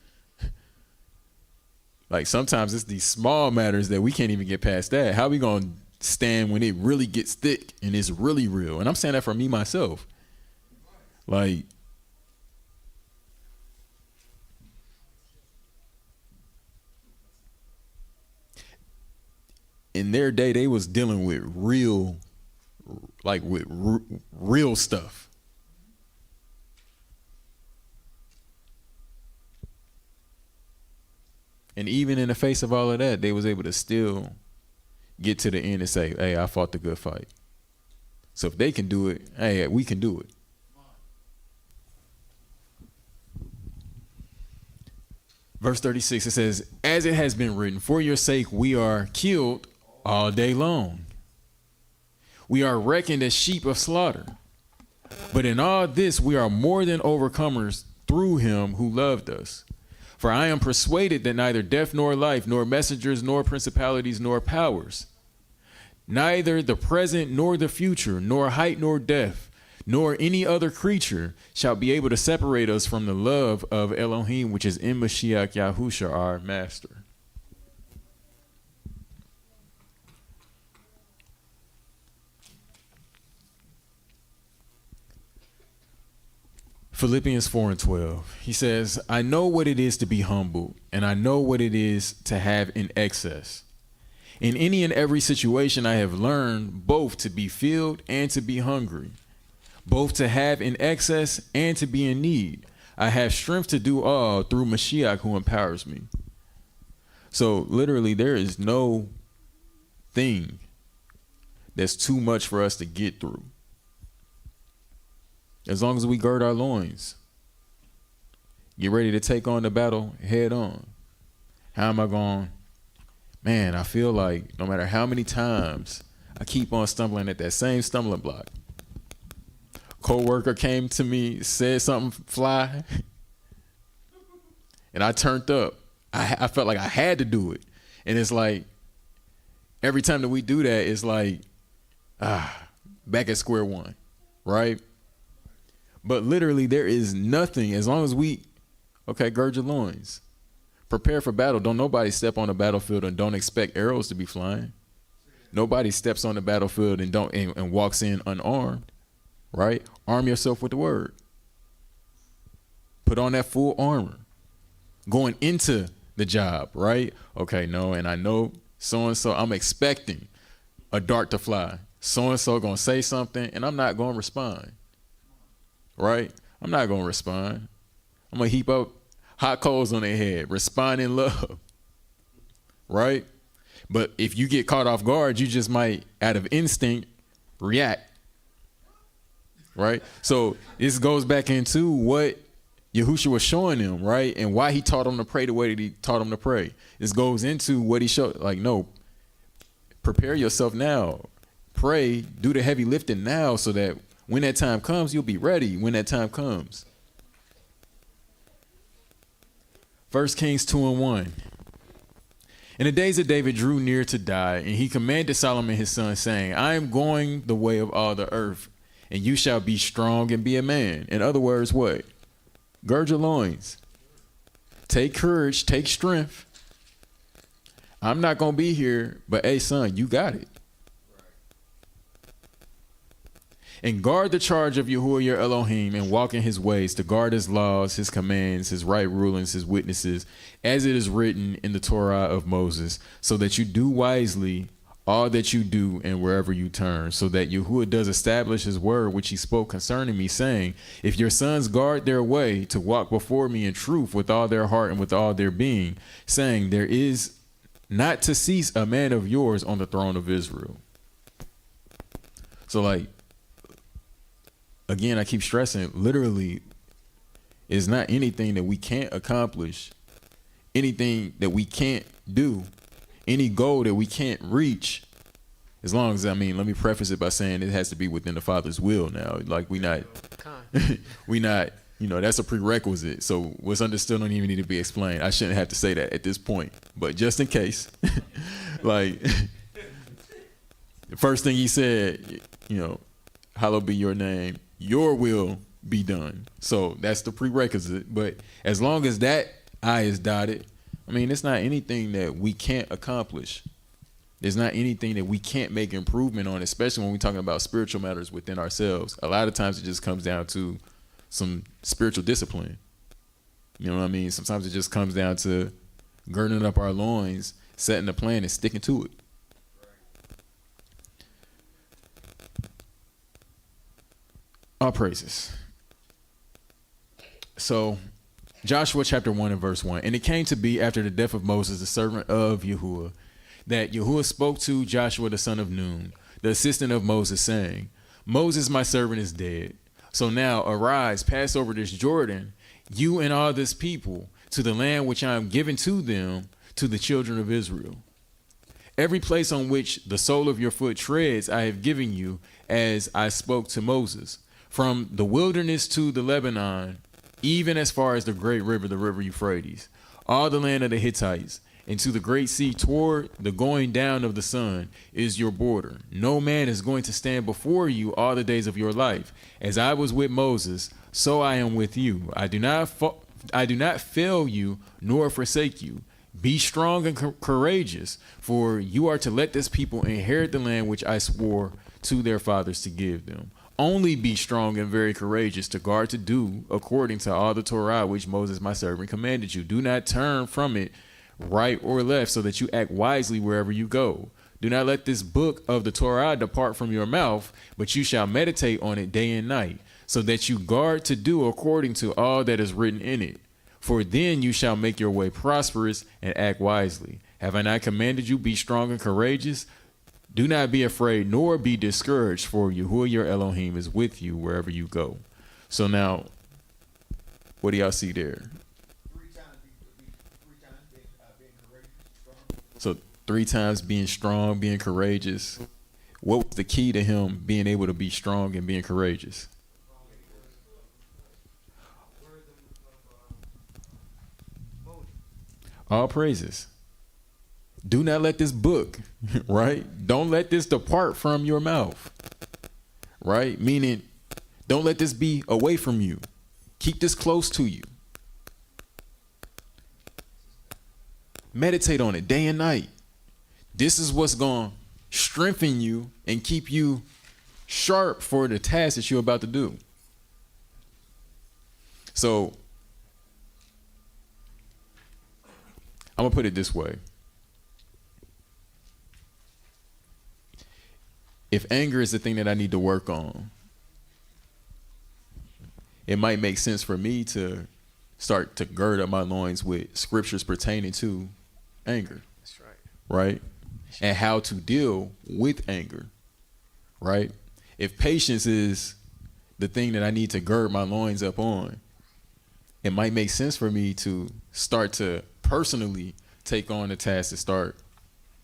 Like sometimes it's these small matters that we can't even get past that. How we gonna stand when it really gets thick and it's really real? And I'm saying that for me myself. Like in their day, they was dealing with real stuff. And even in the face of all of that, they was able to still get to the end and say, hey, I fought the good fight. So if they can do it, hey, we can do it. Verse 36, it says, as it has been written, for your sake we are killed all day long. We are reckoned as sheep of slaughter. But in all this we are more than overcomers through him who loved us. For I am persuaded that neither death nor life, nor messengers, nor principalities, nor powers, neither the present nor the future, nor height nor depth, nor any other creature shall be able to separate us from the love of Elohim, which is in Mashiach Yahusha, our master. Philippians 4:12, he says, I know what it is to be humble, and I know what it is to have in excess. In any and every situation I have learned both to be filled and to be hungry, both to have in excess and to be in need. I have strength to do all through Mashiach who empowers me. So literally there is no thing that's too much for us to get through, as long as we gird our loins, get ready to take on the battle head on. How am I going? Man, I feel like no matter how many times I keep on stumbling at that same stumbling block. Co-worker came to me, said something fly, and I turned up. I felt like I had to do it. And it's like, every time that we do that, it's like, back at square one, right? But literally there is nothing, as long as we, gird your loins. Prepare for battle. Don't nobody step on the battlefield and don't expect arrows to be flying. Nobody steps on the battlefield and walks in unarmed, right? Arm yourself with the word. Put on that full armor. Going into the job, right? Okay, no, and I know so-and-so, I'm expecting a dart to fly. So-and-so gonna say something, and I'm not gonna respond, right? I'm not gonna respond. I'm gonna heap up hot coals on their head, respond in love, right? But if you get caught off guard, you just might, out of instinct, react, right? So this goes back into what Yahushua was showing them, right? And why he taught them to pray the way that he taught them to pray. This goes into what he showed, like, no, prepare yourself now. Pray, do the heavy lifting now so that when that time comes, you'll be ready when that time comes. 1 Kings 2:1. In the days of David drew near to die, and he commanded Solomon his son, saying, I am going the way of all the earth, and you shall be strong and be a man. In other words, what? Gird your loins. Take courage, take strength. I'm not going to be here, but hey, son, you got it. And guard the charge of Yahuwah your Elohim, and walk in his ways, to guard his laws, his commands, his right rulings, his witnesses, as it is written in the Torah of Moses, so that you do wisely all that you do and wherever you turn, so that Yahuwah does establish his word which he spoke concerning me, saying, if your sons guard their way to walk before me in truth with all their heart and with all their being, saying, there is not to cease a man of yours on the throne of Israel. So, like, again, I keep stressing, literally, it's not anything that we can't accomplish, anything that we can't do, any goal that we can't reach, as long as, let me preface it by saying it has to be within the Father's will now. Like, we not, that's a prerequisite. So what's understood don't even need to be explained. I shouldn't have to say that at this point, but just in case, like, the first thing he said, hallowed be your name, your will be done. So that's the prerequisite. But as long as that I is dotted, it's not anything that we can't accomplish. There's not anything that we can't make improvement on, especially when we're talking about spiritual matters within ourselves. A lot of times it just comes down to some spiritual discipline. You know what I mean? Sometimes it just comes down to girding up our loins, setting a plan, and sticking to it. All praises. So, Joshua chapter 1 and verse 1. And it came to be after the death of Moses, the servant of Yahuwah, that Yahuwah spoke to Joshua the son of Nun, the assistant of Moses, saying, Moses my servant is dead. So now arise, pass over this Jordan, you and all this people, to the land which I am giving to them, to the children of Israel. Every place on which the sole of your foot treads I have given you, as I spoke to Moses, from the wilderness to the Lebanon, even as far as the great river, the river Euphrates, all the land of the Hittites, and to the great sea toward the going down of the sun is your border. No man is going to stand before you all the days of your life. As I was with Moses, so I am with you. I do not fail you nor forsake you. Be strong and courageous, for you are to let this people inherit the land which I swore to their fathers to give them. Only be strong and very courageous to guard to do according to all the Torah which Moses my servant commanded you. Do not turn from it right or left, so that you act wisely wherever you go. Do not let this book of the Torah depart from your mouth, but you shall meditate on it day and night, so that you guard to do according to all that is written in it. For then you shall make your way prosperous and act wisely. Have I not commanded you, be strong and courageous? Do not be afraid nor be discouraged, for Yahuwah your Elohim is with you wherever you go. So now, what do y'all see there? So 3 times being strong, being courageous. What was the key to him being able to be strong and being courageous? All praises. Do not let this book, right? Don't let this depart from your mouth, right? Meaning, don't let this be away from you. Keep this close to you. Meditate on it day and night. This is what's going to strengthen you and keep you sharp for the task that you're about to do. So I'm going to put it this way. If anger is the thing that I need to work on, it might make sense for me to start to gird up my loins with scriptures pertaining to anger. That's right. Right? And how to deal with anger. Right? If patience is the thing that I need to gird my loins up on, it might make sense for me to start to personally take on the task to start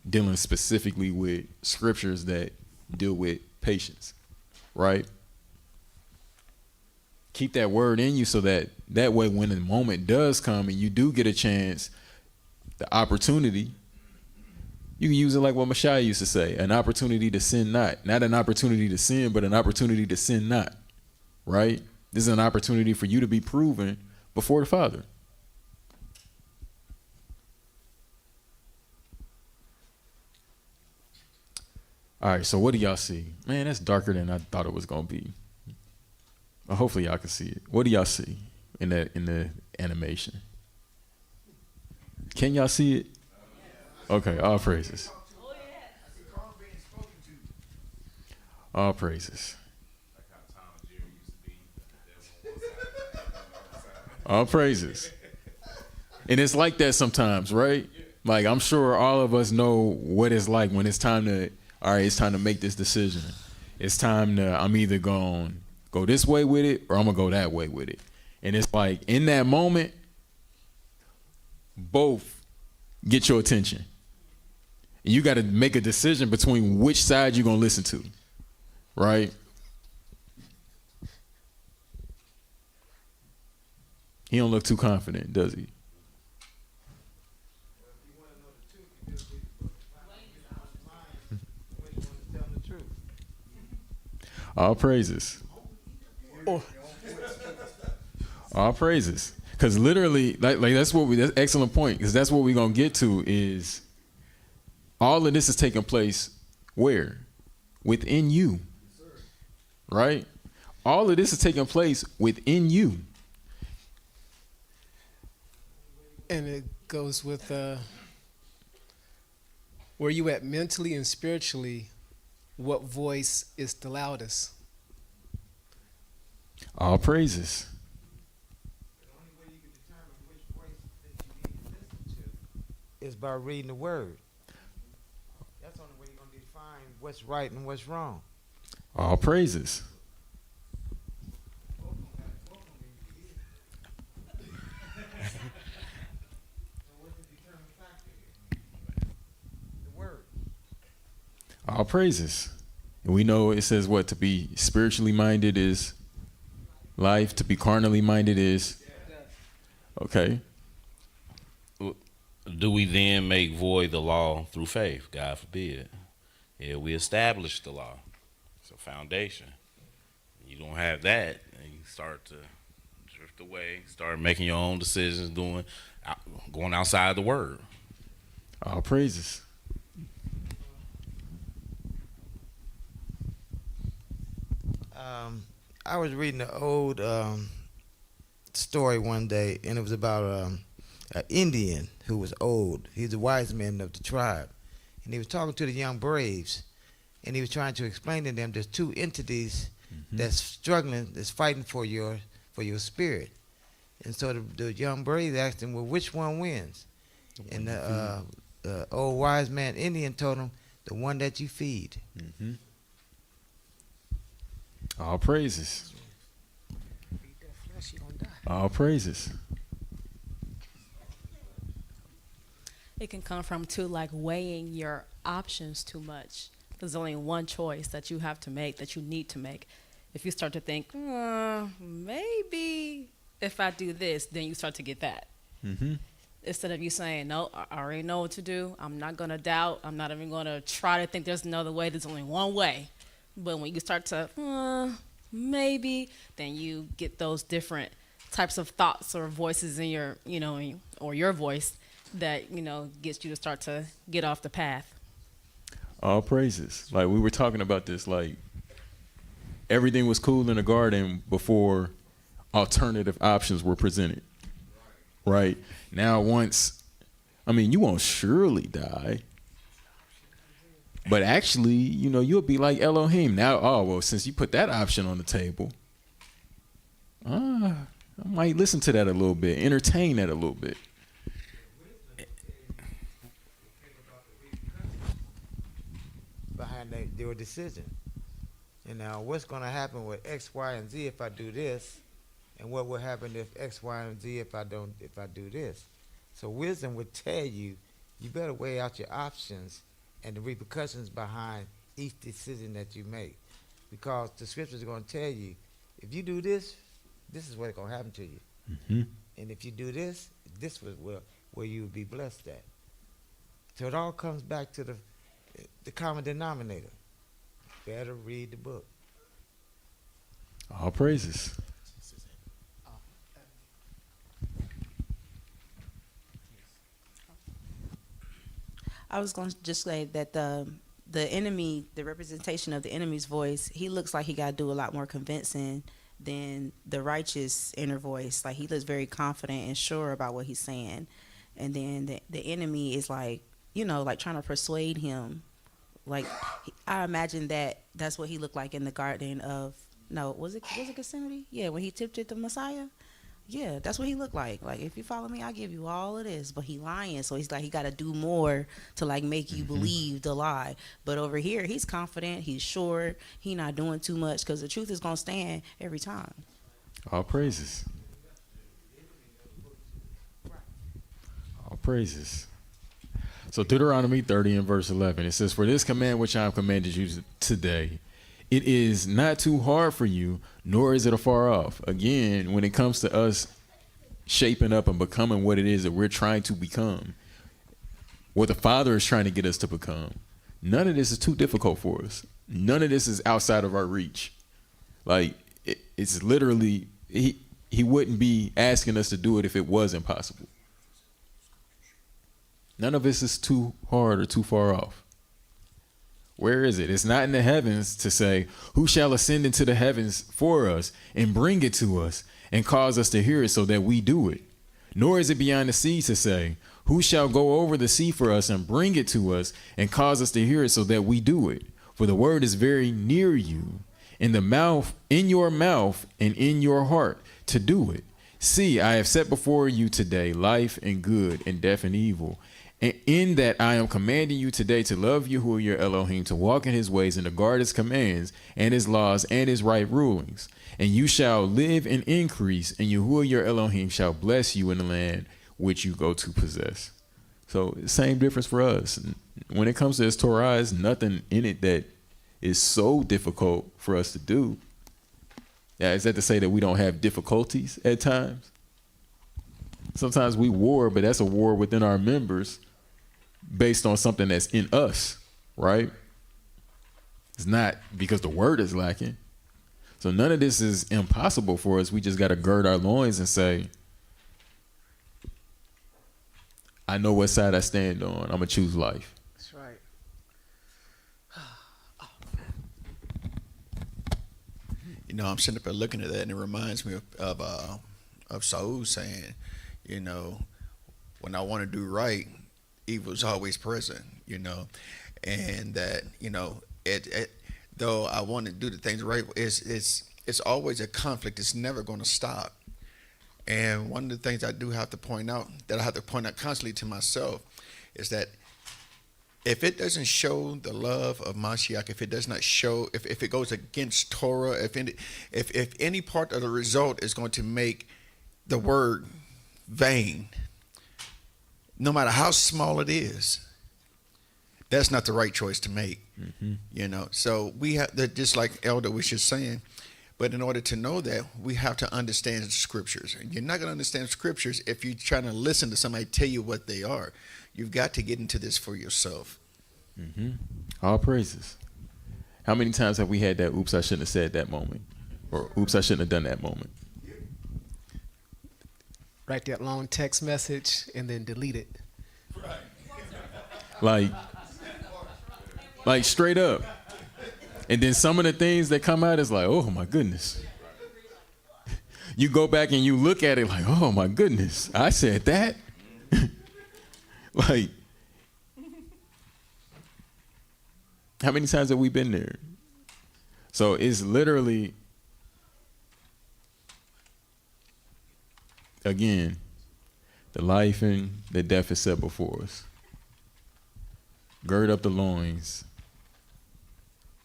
dealing specifically with scriptures that deal with patience, right? Keep that word in you so that way when the moment does come and you do get a chance, the opportunity, you can use it like what Messiah used to say, an opportunity to sin not. Not an opportunity to sin, but an opportunity to sin not, right? This is an opportunity for you to be proven before the Father. All right, so what do y'all see? Man, that's darker than I thought it was gonna be. Well, hopefully y'all can see it. What do y'all see in the animation? Can y'all see it? Okay, all praises. All praises. All praises. And it's like that sometimes, right? Like, I'm sure all of us know what it's like when it's time to, all right, it's time to make this decision. It's time to, I'm either going to go this way with it or I'm going to go that way with it. And it's like, in that moment, both get your attention. And you got to make a decision between which side you're going to listen to, right? He don't look too confident, does he? All praises. All praises. Because literally, like that's an excellent point, because that's what we're going to get to is all of this is taking place where? Within you. Right? All of this is taking place within you. And it goes with where you at mentally and spiritually, what voice is the loudest? All praises. The only way you can determine which voice that you need to listen to is by reading the word. That's the only way you're going to define what's right and what's wrong. All praises. All praises. And we know it says what? To be spiritually minded is life. To be carnally minded is... Okay. Do we then make void the law through faith? God forbid. Yeah, we establish the law. It's a foundation. You don't have that, and you start to drift away, start making your own decisions, going outside the word. All praises. I was reading an old story one day, and it was about an Indian who was old. He's the wise man of the tribe, and he was talking to the young braves, and he was trying to explain to them there's two entities that's struggling, that's fighting for your spirit. And so the young braves asked him, well, which one wins? And the old wise man Indian told him, the one that you feed. Mm-hmm. All praises. All praises. It can come from too, like weighing your options too much. There's only one choice that you have to make, that you need to make. If you start to think, maybe if I do this, then you start to get that. Mm-hmm. Instead of you saying, no, I already know what to do. I'm not going to doubt. I'm not even going to try to think there's another way. There's only one way. But when you start to, maybe, then you get those different types of thoughts or voices in your, or your voice that, gets you to start to get off the path. All praises. Like we were talking about this, like everything was cool in the garden before alternative options were presented. Right? Now you won't surely die. But actually, you'll be like Elohim. Now, since you put that option on the table, I might listen to that a little bit, entertain that a little bit. Behind their decision. What's going to happen with X, Y, and Z if I do this, and what will happen if X, Y, and Z if I do this? So wisdom would tell you better weigh out your options and the repercussions behind each decision that you make, because the scriptures are going to tell you if you do this, this is what's going to happen to you, and if you do this, this was where you would be blessed at. So it all comes back to the common denominator. Better read the book. All praises. I was going to just say that the enemy, the representation of the enemy's voice, he looks like he got to do a lot more convincing than the righteous inner voice. Like he looks very confident and sure about what he's saying. And then the enemy is like, like trying to persuade him. Like I imagine that's what he looked like in the garden of, was it Gethsemane? Yeah, when he tempted the Messiah. Yeah, that's what he looked like. Like, if you follow me, I'll give you all of this. But he lying, so he's like, he got to do more to, like, make you believe the lie. But over here, he's confident, he's sure, he not doing too much, because the truth is going to stand every time. All praises. All praises. So Deuteronomy 30 and verse 11, it says, "For this command which I have commanded you today, it is not too hard for you, nor is it afar off." Again, when it comes to us shaping up and becoming what it is that we're trying to become, what the Father is trying to get us to become, none of this is too difficult for us. None of this is outside of our reach. Like, it's literally, he wouldn't be asking us to do it if it was impossible. None of this is too hard or too far off. Where is it? It's not in the heavens to say, "Who shall ascend into the heavens for us and bring it to us and cause us to hear it so that we do it?" Nor is it beyond the sea to say, "Who shall go over the sea for us and bring it to us and cause us to hear it so that we do it?" For the word is very near you, in your mouth and in your heart, to do it. See, I have set before you today life and good and death and evil. And in that I am commanding you today to love Yahuwah your Elohim, to walk in his ways and to guard his commands and his laws and his right rulings. And you shall live and increase, and Yahuwah your Elohim shall bless you in the land which you go to possess. So same difference for us. When it comes to this Torah, there's nothing in it that is so difficult for us to do. Yeah, is that to say that we don't have difficulties at times? Sometimes we war, but that's a war within our members based on something that's in us, right? It's not because the word is lacking. So none of this is impossible for us. We just got to gird our loins and say, I know what side I stand on. I'm going to choose life. That's right. I'm sitting up there looking at that, and it reminds me of Saul saying, when I want to do right, evil is always present, and that, though I want to do the things right, it's always a conflict. It's never going to stop. And one of the things I do have to point out, that I have to point out constantly to myself, is that if it doesn't show the love of Mashiach, if it does not show, if it goes against Torah, if any part of the result is going to make the word vain, no matter how small it is, that's not the right choice to make. So we have that, just like Elder was just saying. But in order to know that, we have to understand the scriptures. And you're not going to understand scriptures if you're trying to listen to somebody tell you what they are. You've got to get into this for yourself. All praises. How many times have we had that oops, I shouldn't have said that moment? Or oops, I shouldn't have done that moment? Write that long text message and then delete it. Like, Like straight up. And then some of the things that come out is like, oh my goodness. You go back and you look at it like, oh my goodness, I said that. Like, how many times have we been there? So it's literally, again, the life and the death is set before us. Gird up the loins.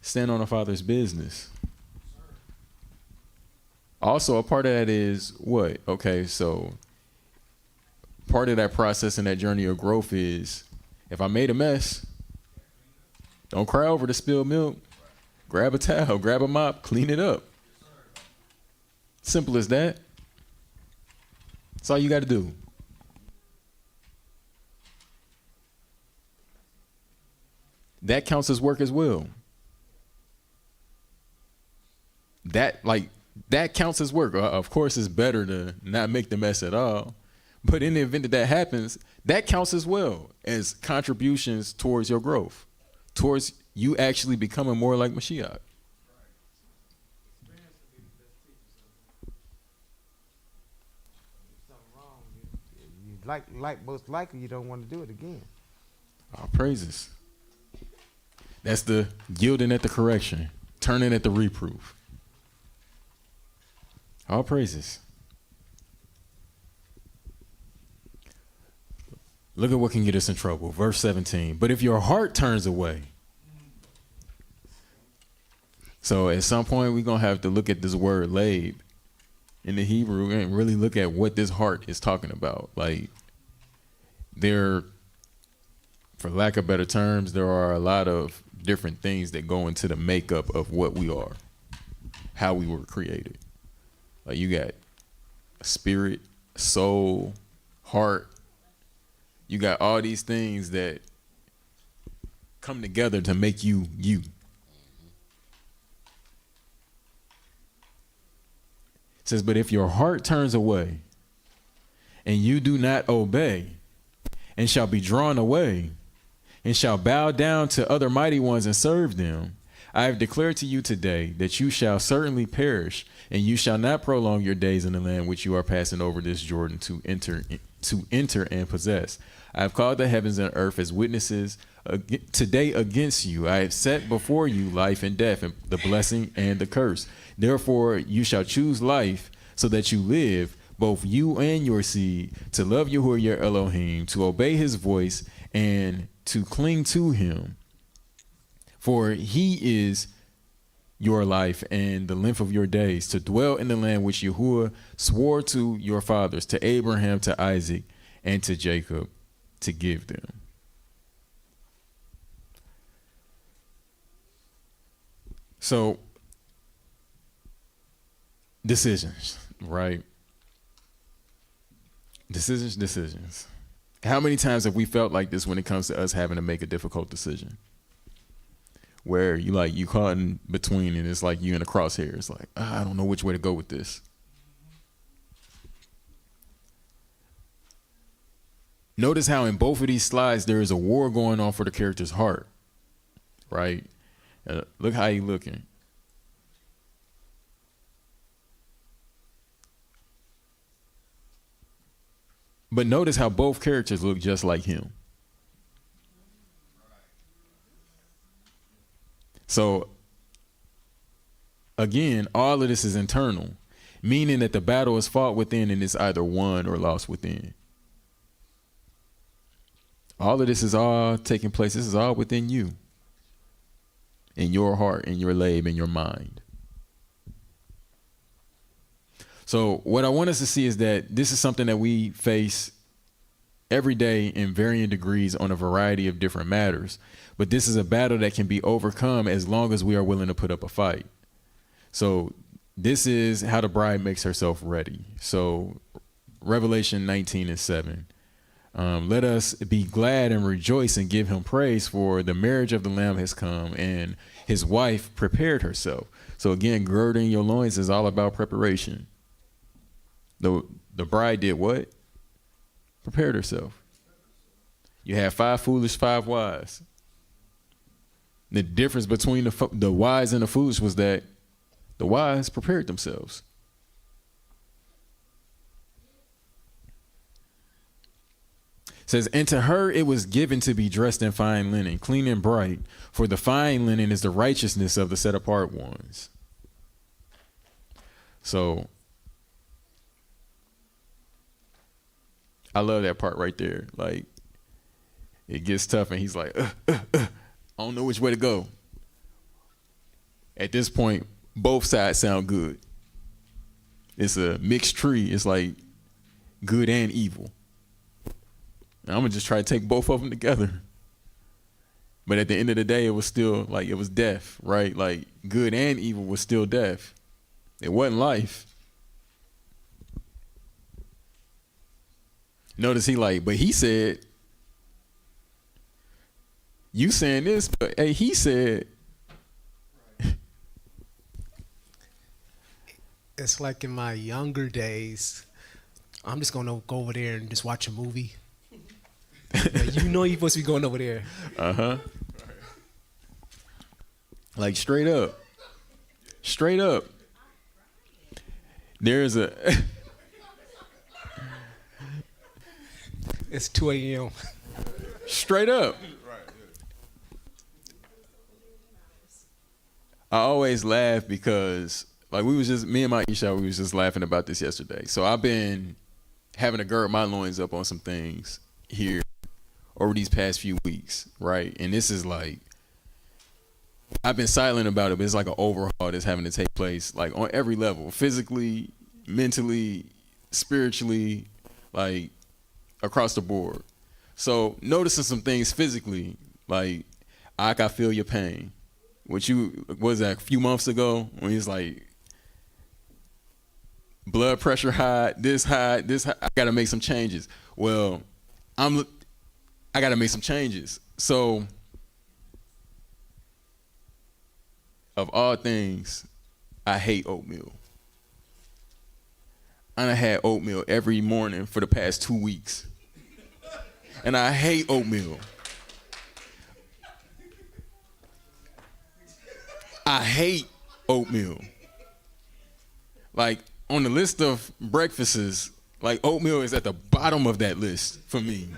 Stand on the Father's business. Also, a part of that is what? Okay, so part of that process and that journey of growth is, if I made a mess, don't cry over the spilled milk. Grab a towel, grab a mop, clean it up. Simple as that. That's all you got to do. That counts as work as well. That counts as work. Of course, it's better to not make the mess at all. But in the event that that happens, that counts as well as contributions towards your growth, towards you actually becoming more like Mashiach. Like most likely you don't want to do it again. All praises. That's the yielding at the correction, turning at the reproof. All praises. Look at what can get us in trouble. Verse 17. But if your heart turns away. So at some point we're going to have to look at this word lab in the Hebrew and really look at what this heart is talking about. Like, there, for lack of better terms, there are a lot of different things that go into the makeup of what we are, how we were created. Like, you got spirit, soul, heart. You got all these things that come together to make you, you. It says, but if your heart turns away and you do not obey, and shall be drawn away, and shall bow down to other mighty ones and serve them, I have declared to you today that you shall certainly perish, and you shall not prolong your days in the land which you are passing over this Jordan to enter and possess. I have called the heavens and earth as witnesses today against you. I have set before you life and death, and the blessing and the curse. Therefore you shall choose life, so that you live, both you and your seed, to love Yahuwah your Elohim, to obey his voice, and to cling to him. For he is your life and the length of your days, to dwell in the land which Yahuwah swore to your fathers, to Abraham, to Isaac, and to Jacob, to give them. So, decisions, right? Decisions. How many times have we felt like this when it comes to us having to make a difficult decision? Where you caught in between and it's like you in a crosshair. It's like, I don't know which way to go with this. Notice how in both of these slides there is a war going on for the character's heart, right? Look how he looking. But notice how both characters look just like him. So, again, all of this is internal, meaning that the battle is fought within and it's either won or lost within. All of this is all taking place. This is all within you, in your heart, in your lab, in your mind. So what I want us to see is that this is something that we face every day in varying degrees on a variety of different matters. But this is a battle that can be overcome as long as we are willing to put up a fight. So this is how the bride makes herself ready. So Revelation 19:7. Let us be glad and rejoice and give him praise, for the marriage of the Lamb has come and his wife prepared herself. So again, girding your loins is all about preparation. The bride did what? Prepared herself. You had 5 foolish, 5 wise. The difference between the wise and the foolish was that the wise prepared themselves. It says, and to her it was given to be dressed in fine linen, clean and bright, for the fine linen is the righteousness of the set apart ones. So I love that part right there. Like, it gets tough and he's like, I don't know which way to go. At this point, both sides sound good. It's a mixed tree. It's like good and evil. And I'm going to just try to take both of them together. But at the end of the day, it was still like, it was death, right? Like, good and evil was still death. It wasn't life. Notice but he said, you saying this, but hey, he said. It's like in my younger days, I'm just gonna go over there and just watch a movie. You know you're supposed to be going over there. Uh-huh. Like straight up. Straight up. There's a It's 2 a.m. straight up. I always laugh because like me and my Isha, we was just laughing about this yesterday. So I've been having to gird my loins up on some things here over these past few weeks, right? And this is like, I've been silent about it, but it's like an overhaul that's having to take place like on every level, physically, mentally, spiritually, like across the board. So noticing some things physically, like I feel your pain. What was that a few months ago when he's like, blood pressure high, this high, I gotta make some changes. Well, I gotta make some changes. So of all things, I hate oatmeal. And I had oatmeal every morning for the past 2 weeks. And I hate oatmeal. I hate oatmeal. Like on the list of breakfasts, like oatmeal is at the bottom of that list for me.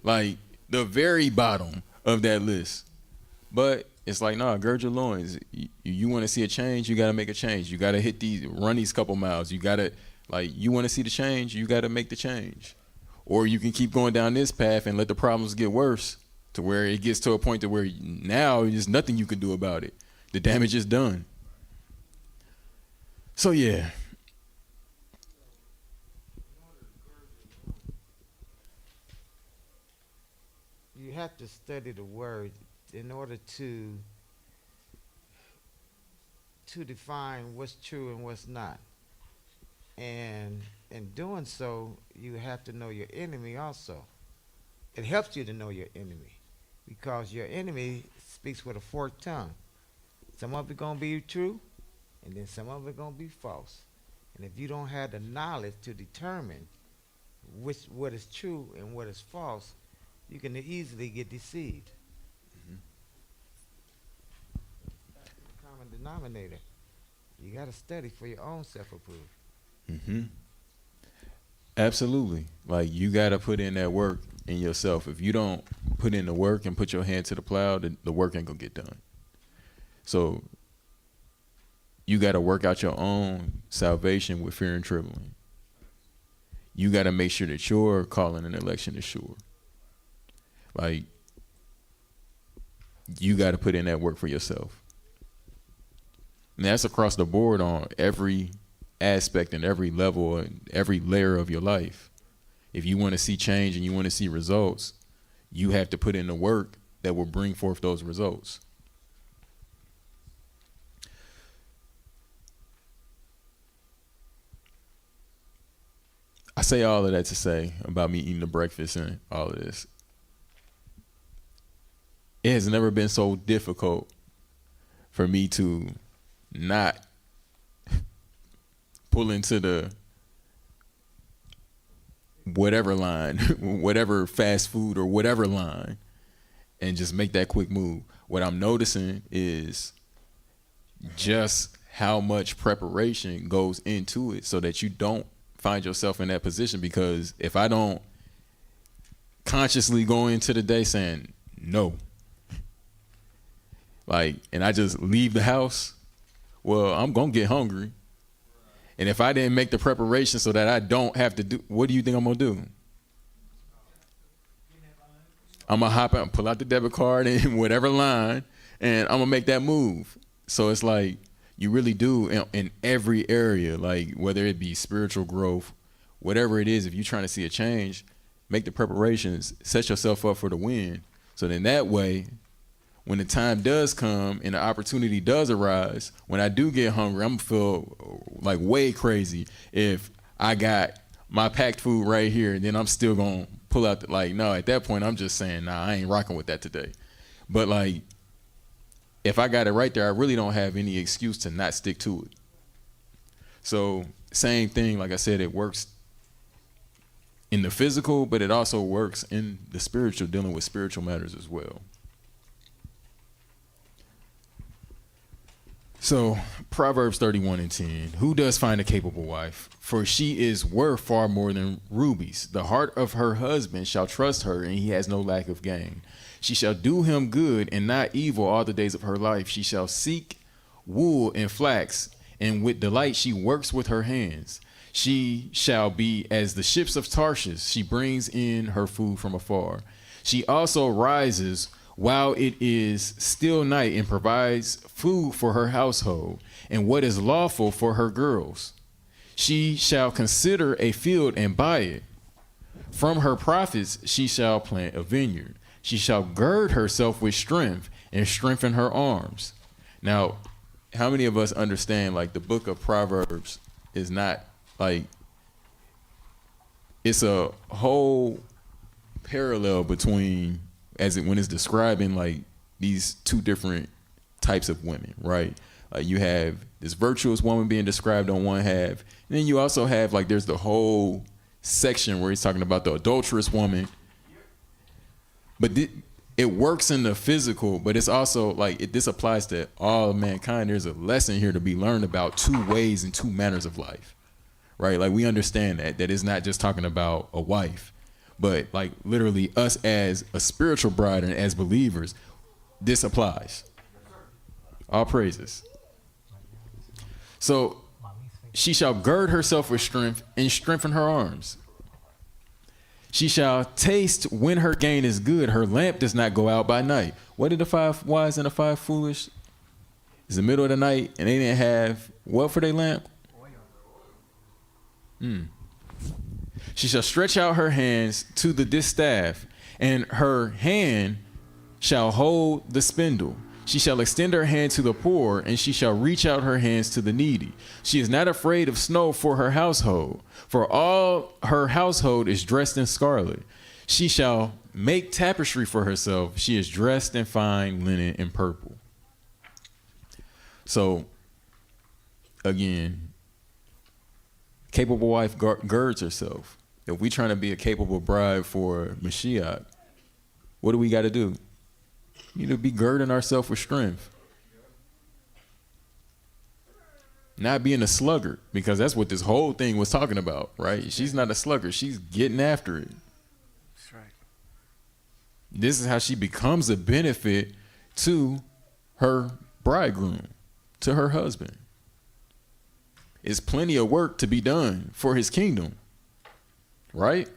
Like the very bottom of that list. But it's like, nah, gird your loins. You want to see a change, you got to make a change. You got to run these couple miles. You got to, like, you want to see the change, you got to make the change. Or you can keep going down this path and let the problems get worse to where it gets to a point to where now there's nothing you can do about it. The damage is done. So yeah. You have to study the word in order to define what's true and what's not. And in doing so, you have to know your enemy also. It helps you to know your enemy because your enemy speaks with a forked tongue. Some of it going to be true, and then some of it going to be false. And if you don't have the knowledge to determine what is true and what is false, you can easily get deceived. That's the common denominator. You got to study for your own self-approval. Mm-hmm. Absolutely. Like you got to put in that work in yourself. If you don't put in the work and put your hand to the plow, the work ain't going to get done. So you got to work out your own salvation with fear and trembling. You got to make sure that your calling and election is sure. Like, you got to put in that work for yourself. And that's across the board on every aspect and every level and every layer of your life. If you want to see change and you want to see results, you have to put in the work that will bring forth those results. I say all of that to say about me eating the breakfast and all of this. It has never been so difficult for me to not pull into the whatever line, whatever fast food or whatever line, and just make that quick move. what I'm noticing is just how much preparation goes into it so that you don't find yourself in that position. Because if I don't consciously go into the day saying no, like, and I just leave the house, well, I'm going to get hungry. And if I didn't make the preparation so that I don't have to do, what do you think I'm going to do? I'm going to hop out and pull out the debit card in whatever line, and I'm going to make that move. So it's like you really do in every area, like whether it be spiritual growth, whatever it is, if you're trying to see a change, make the preparations, set yourself up for the win. So then that way, when the time does come and the opportunity does arise, when I do get hungry, I'm going to feel like way crazy if I got my packed food right here and then I'm still going to pull out no, at that point, I'm just saying, nah, I ain't rocking with that today. But like, if I got it right there, I really don't have any excuse to not stick to it. So same thing, like I said, it works in the physical, but it also works in the spiritual, dealing with spiritual matters as well. So Proverbs 31:10, who does find a capable wife? For she is worth far more than rubies. The heart of her husband shall trust her, and he has no lack of gain. She shall do him good and not evil all the days of her life. She shall seek wool and flax, and with delight she works with her hands. She shall be as the ships of Tarshish. She brings in her food from afar. She also rises while it is still night and provides food for her household and what is lawful for her girls. She shall consider a field and buy it. From her profits she shall plant a vineyard. She shall gird herself with strength and strengthen her arms. Now, how many of us understand like the book of Proverbs is not like, it's a whole parallel between when it's describing like these two different types of women, right? You have this virtuous woman being described on one half, and then you also have like there's the whole section where he's talking about the adulterous woman. But it works in the physical, but it's also like this applies to all mankind. There's a lesson here to be learned about two ways and two manners of life, right? Like we understand that it's not just talking about a wife, but like literally us as a spiritual bride and as believers, this applies. All praises. So she shall gird herself with strength and strengthen her arms. She shall taste when her gain is good. Her lamp does not go out by night. What did the 5 wise and the 5 foolish? It's the middle of the night and they didn't have what for their lamp? She shall stretch out her hands to the distaff, and her hand shall hold the spindle. She shall extend her hand to the poor, and she shall reach out her hands to the needy. She is not afraid of snow for her household, for all her household is dressed in scarlet. She shall make tapestry for herself. She is dressed in fine linen and purple. So, again, capable wife girds herself. If we trying to be a capable bride for Mashiach, what do we got to do? We need to be girding ourselves with strength. Not being a sluggard, because that's what this whole thing was talking about, right? She's not a sluggard. She's getting after it. That's right. This is how she becomes a benefit to her bridegroom, to her husband. It's plenty of work to be done for his kingdom, right?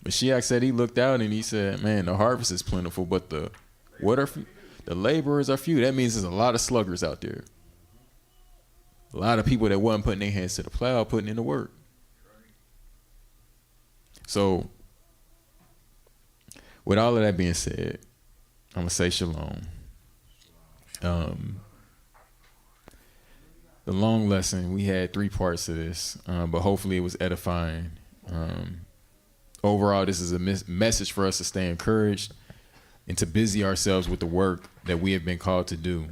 Mashiach said he looked out and he said, man, the harvest is plentiful, but the laborers are few. That means there's a lot of sluggers out there. A lot of people that wasn't putting their hands to the plow, putting in the work. So, with all of that being said, I'm going to say shalom. The long lesson, we had 3 parts to this, but hopefully it was edifying. Overall, this is a message for us to stay encouraged and to busy ourselves with the work that we have been called to do,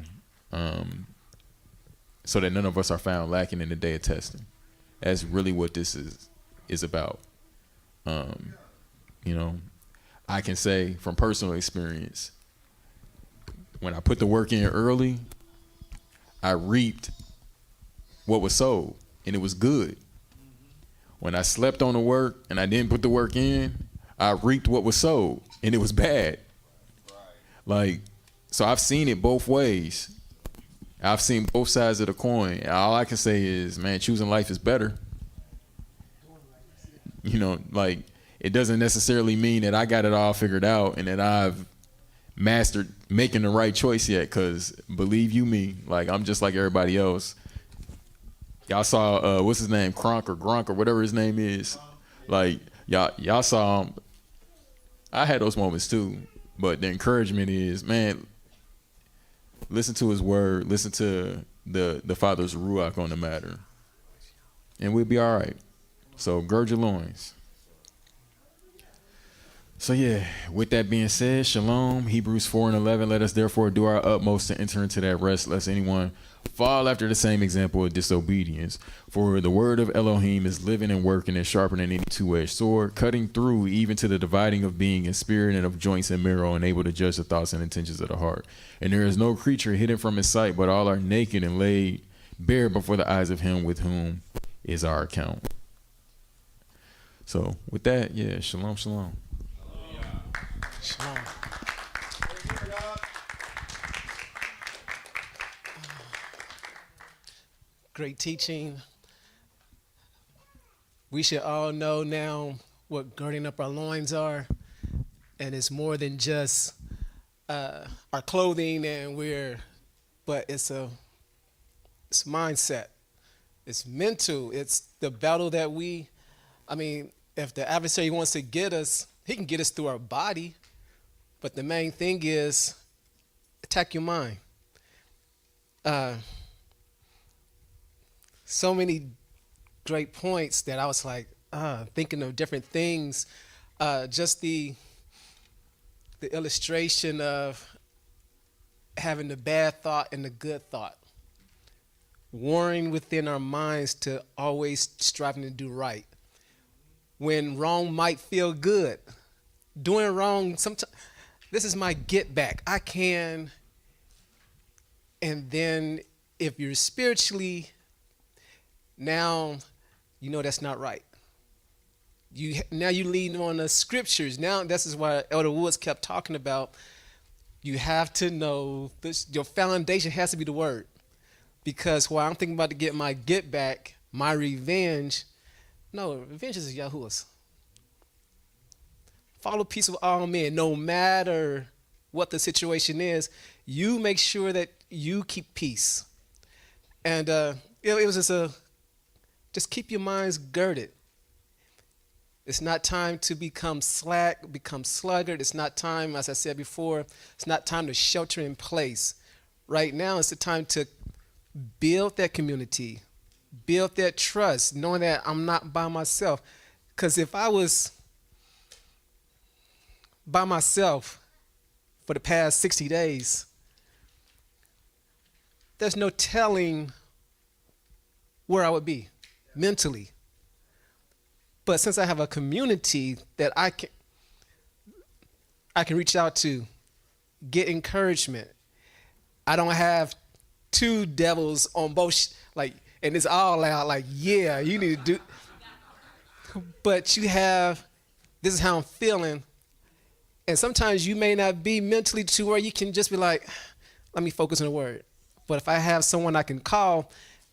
so that none of us are found lacking in the day of testing. That's really what this is about. You know, I can say from personal experience, when I put the work in early, I reaped what was sold, and it was good. When I slept on the work and I didn't put the work in, I reaped what was sold, and it was bad. Like, so I've seen it both ways. I've seen both sides of the coin. All I can say is, man, choosing life is better. You know, like, it doesn't necessarily mean that I got it all figured out and that I've mastered making the right choice yet, because believe you me, like, I'm just like everybody else. Y'all saw what's his name, Gronk or whatever his name is. Like, y'all saw him. I had those moments too, but the encouragement is, man, listen to his word, listen to the Father's ruach on the matter, and we'll be all right. So gird your loins. So yeah, with that being said, shalom. Hebrews 4:11. Let us therefore do our utmost to enter into that rest, lest anyone fall after the same example of disobedience. For the word of Elohim is living and working and sharper than any two-edged sword, cutting through even to the dividing of being and spirit and of joints and marrow, and able to judge the thoughts and intentions of the heart. And there is no creature hidden from his sight, but all are naked and laid bare before the eyes of him with whom is our account. So with that, yeah, shalom, shalom. Shalom. Great teaching. We should all know now what girding up our loins are, and it's more than just our clothing, but it's a mindset. It's mental. It's the battle that if the adversary wants to get us, he can get us through our body, but the main thing is attack your mind. So many great points that I was like, thinking of different things. Just the illustration of having the bad thought and the good thought. Warring within our minds to always striving to do right. When wrong might feel good. Doing wrong, sometimes this is my get back. I can. And then if you're spiritually, now you know that's not right. Now you lean on the scriptures. Now this is why Elder Woods kept talking about. You have to know this. Your foundation has to be the word, because while I'm thinking about to get my get back, my revenge. No, revenge is Yahuwah's. Follow peace with all men, no matter what the situation is. You make sure that you keep peace, and it was just keep your minds girded. It's not time to become slack, become sluggard. It's not time, as I said before, it's not time to shelter in place. Right now, it's the time to build that community, build that trust, knowing that I'm not by myself. Because if I was by myself for the past 60 days, there's no telling where I would be mentally. But since I have a community that I can reach out to, get encouragement. I don't have two devils on both, and it's all out, like, yeah, you need to do. But you have, this is how I'm feeling. And sometimes you may not be mentally to where you can just be like, let me focus on the word. But if I have someone I can call,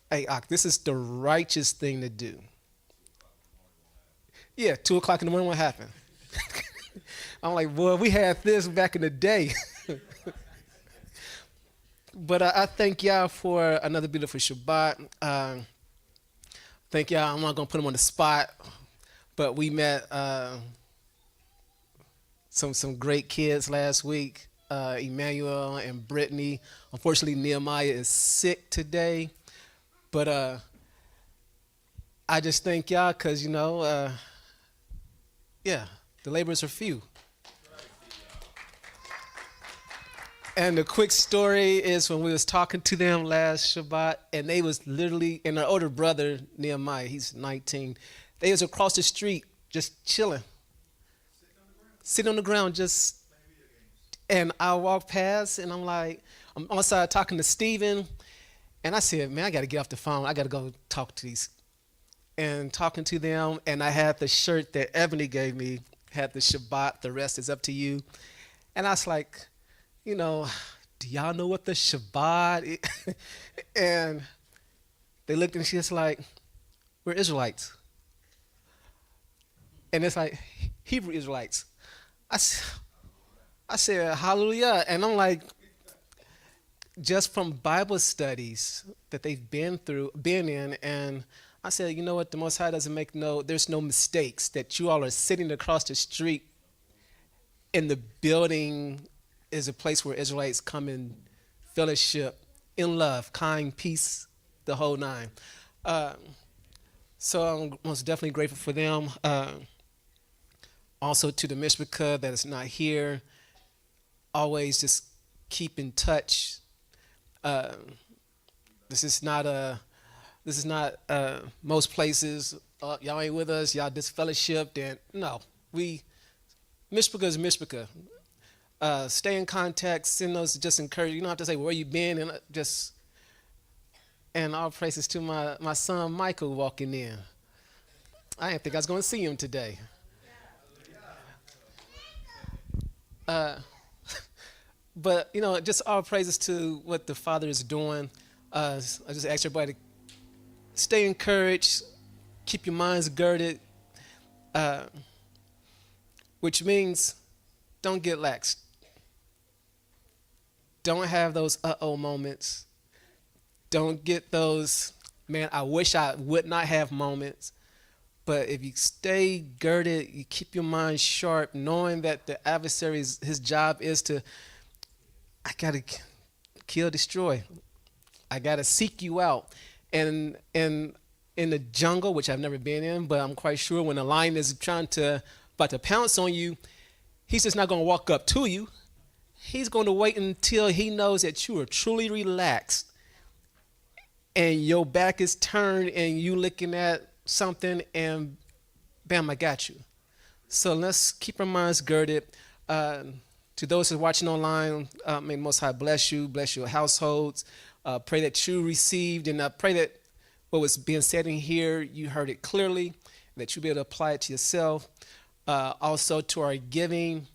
hey, this is the righteous thing to do. Yeah, 2 o'clock in the morning, what happened? I'm like, boy, we had this back in the day. But I thank y'all for another beautiful Shabbat. Thank y'all. I'm not going to put them on the spot, but we met some great kids last week, Emmanuel and Brittany. Unfortunately, Nehemiah is sick today. But I just thank y'all because, the laborers are few. And the quick story is when we was talking to them last Shabbat, and they was literally, and our older brother, Nehemiah, he's 19, they was across the street just chilling. Sitting on the ground, just And I walk past, and I'm outside talking to Steven, and I said, man, I got to get off the phone. I got to go talk to these. And talking to them, and I had the shirt that Ebony gave me, had the Shabbat, the rest is up to you. And I was like, you know, do y'all know what the Shabbat is? And they looked, and she's like, we're Israelites. And it's like, Hebrew Israelites. I said, hallelujah. And I'm like, just from Bible studies that they've been in, and I said, you know what, the Most High doesn't there's no mistakes, that you all are sitting across the street, and the building is a place where Israelites come in fellowship, in love, kind, peace, the whole nine. So I'm most definitely grateful for them. Also to the Mishpachah that is not here, always just keep in touch. This is not most places. Y'all ain't with us. Y'all disfellowshipped, and no, Mishpachah is Mishpachah. Stay in contact. Send those. Just encourage. You don't have to say where you been, and and all praises to my son Michael walking in. I didn't think I was going to see him today. But just all praises to what the Father is doing. I just ask everybody to stay encouraged, keep your minds girded, which means don't get lax. Don't have those uh-oh moments. Don't get those, man, I wish I would not have moments. But if you stay girded, you keep your mind sharp, knowing that the adversary's his job is I got to kill, destroy. I got to seek you out. And in the jungle, which I've never been in, but I'm quite sure when a lion is about to pounce on you, he's just not going to walk up to you. He's going to wait until he knows that you are truly relaxed and your back is turned and you looking at something, and bam, I got you. So let's keep our minds girded. To those who are watching online, may the Most High bless your households. Pray that you received, and I pray that what was being said in here, you heard it clearly, that you'll be able to apply it to yourself. Also to our giving,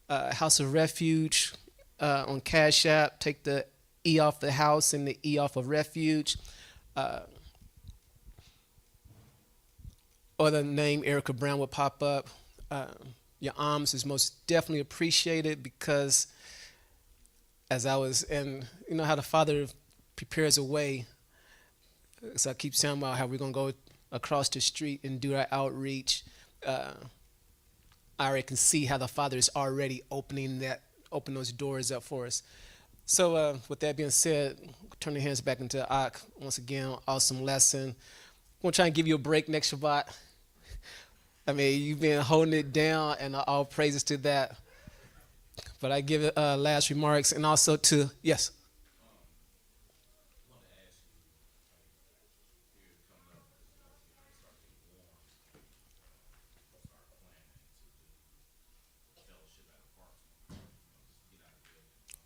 House of Refuge on Cash App, take the E off the house and the E off of refuge. Or the name Erica Brown will pop up. Your alms is most definitely appreciated, because as I was, and you know how the Father prepares a way. So I keep saying about how we're going to go across the street and do our outreach. I already can see how the Father is already open those doors up for us. So with that being said, turn your hands back into Ak. Once again, awesome lesson. I'm going to try and give you a break next Shabbat. I mean, you've been holding it down, and all praises to that. But I give it last remarks, and also to, yes.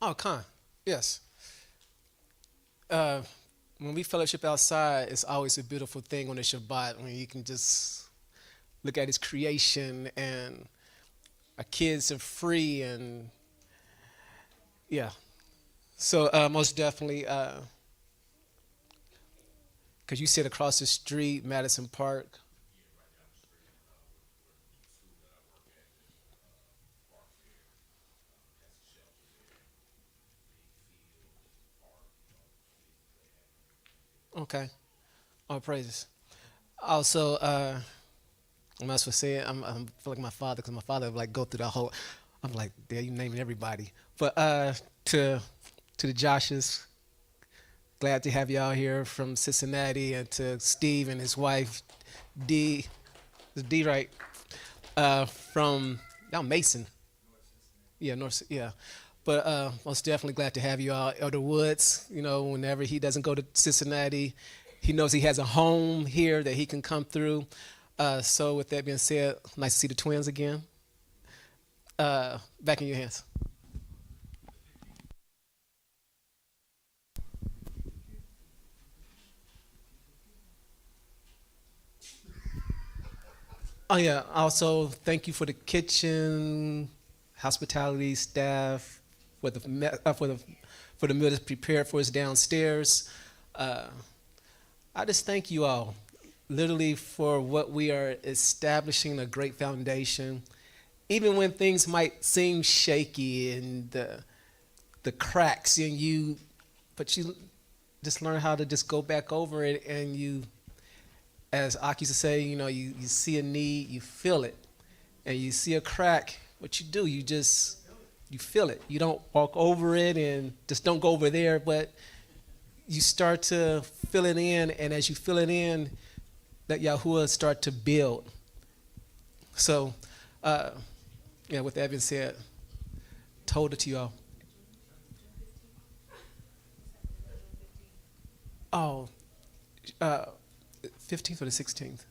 Oh, Khan, yes. When we fellowship outside, it's always a beautiful thing on the Shabbat, when you can just look at his creation, and our kids are free, and yeah. So most definitely, because you sit across the street, Madison Park. Okay. All praises. Also, I'm not supposed to say it. I feel like my father, because my father would like go through the whole. I'm like, there, you naming everybody. But to the Joshes, glad to have y'all here from Cincinnati, and to Steve and his wife, D. Is D right? From y'all Mason. Yeah, North. Yeah. But most definitely glad to have you all. Elder Woods, whenever he doesn't go to Cincinnati, he knows he has a home here that he can come through. So with that being said, nice to see the twins again. Back in your hands. Oh yeah. Also, thank you for the kitchen, hospitality staff, for the for the meal that's prepared for us downstairs. Uh, I just thank you all, literally, for what we are establishing a great foundation. Even when things might seem shaky and the cracks in you, but you just learn how to just go back over it, and you, as Aki used to say, you see a need, you feel it, and you see a crack. What you do, you feel it. You don't walk over it and just don't go over there, but you start to fill it in, and as you fill it in, that Yahuwah start to build. So, with that being said, told it to y'all. Oh, 15th or the 16th?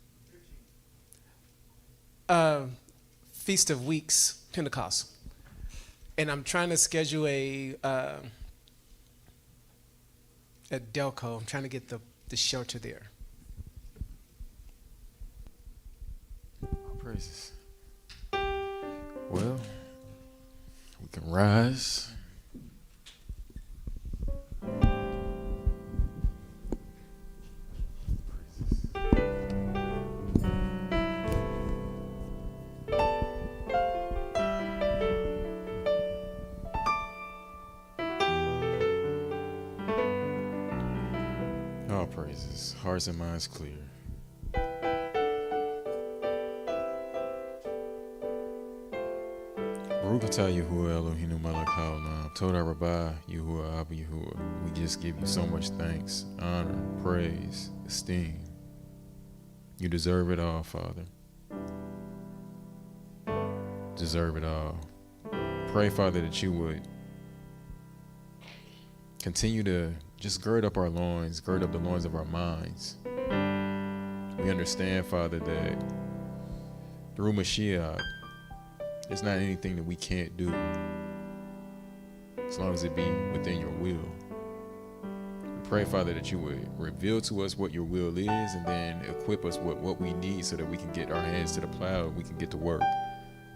Feast of Weeks, Pentecost. And I'm trying to schedule at Delco. I'm trying to get the shelter there. All praises. Well, we can rise. All praises. Hearts and minds clear. Baruch atah Yahuwah Eloheinu melech haolam. Toda Rabbah Yahuwah Abba Yahuwah. We just give you so much thanks, honor, praise, esteem. You deserve it all, Father. Deserve it all. Pray, Father, that you would continue to just gird up our loins, gird up the loins of our minds. We understand, Father, that through Mashiach, there's not anything that we can't do as long as it be within your will. We pray, Father, that you would reveal to us what your will is and then equip us with what we need so that we can get our hands to the plow, we can get to work,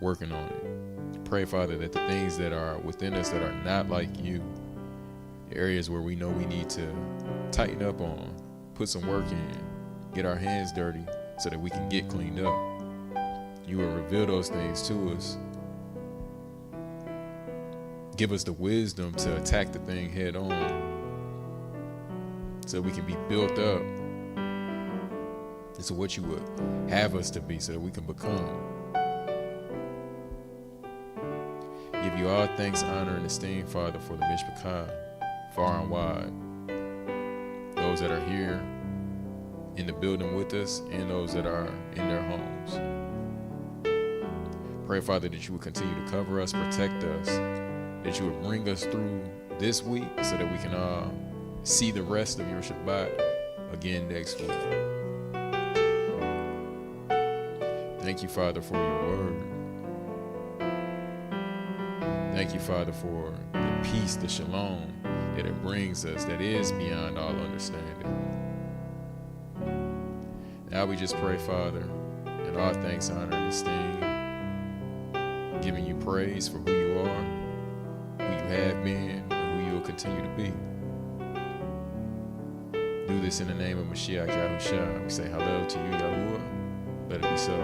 working on it. Pray, Father, that the things that are within us that are not like you, the areas where we know we need to tighten up on, put some work in, get our hands dirty so that we can get cleaned up. You will reveal those things to us. Give us the wisdom to attack the thing head on so we can be built up into what you would have us to be so that we can become. Give you all thanks, honor, and esteem, Father, for the Mishpachah, far and wide. Those that are here in the building with us and those that are in their homes. Pray, Father, that you would continue to cover us, protect us, that you would bring us through this week so that we can see the rest of your Shabbat again next week. Thank you, Father, for your word. Thank you, Father, for the peace, the shalom that it brings us that is beyond all understanding. Now we just pray, Father, and all thanks, honor, and esteem, giving you praise for who you are, who you have been, and who you will continue to be. Do this in the name of Mashiach Yahushua. We say hallel to you, Yahuwah. Let it be so.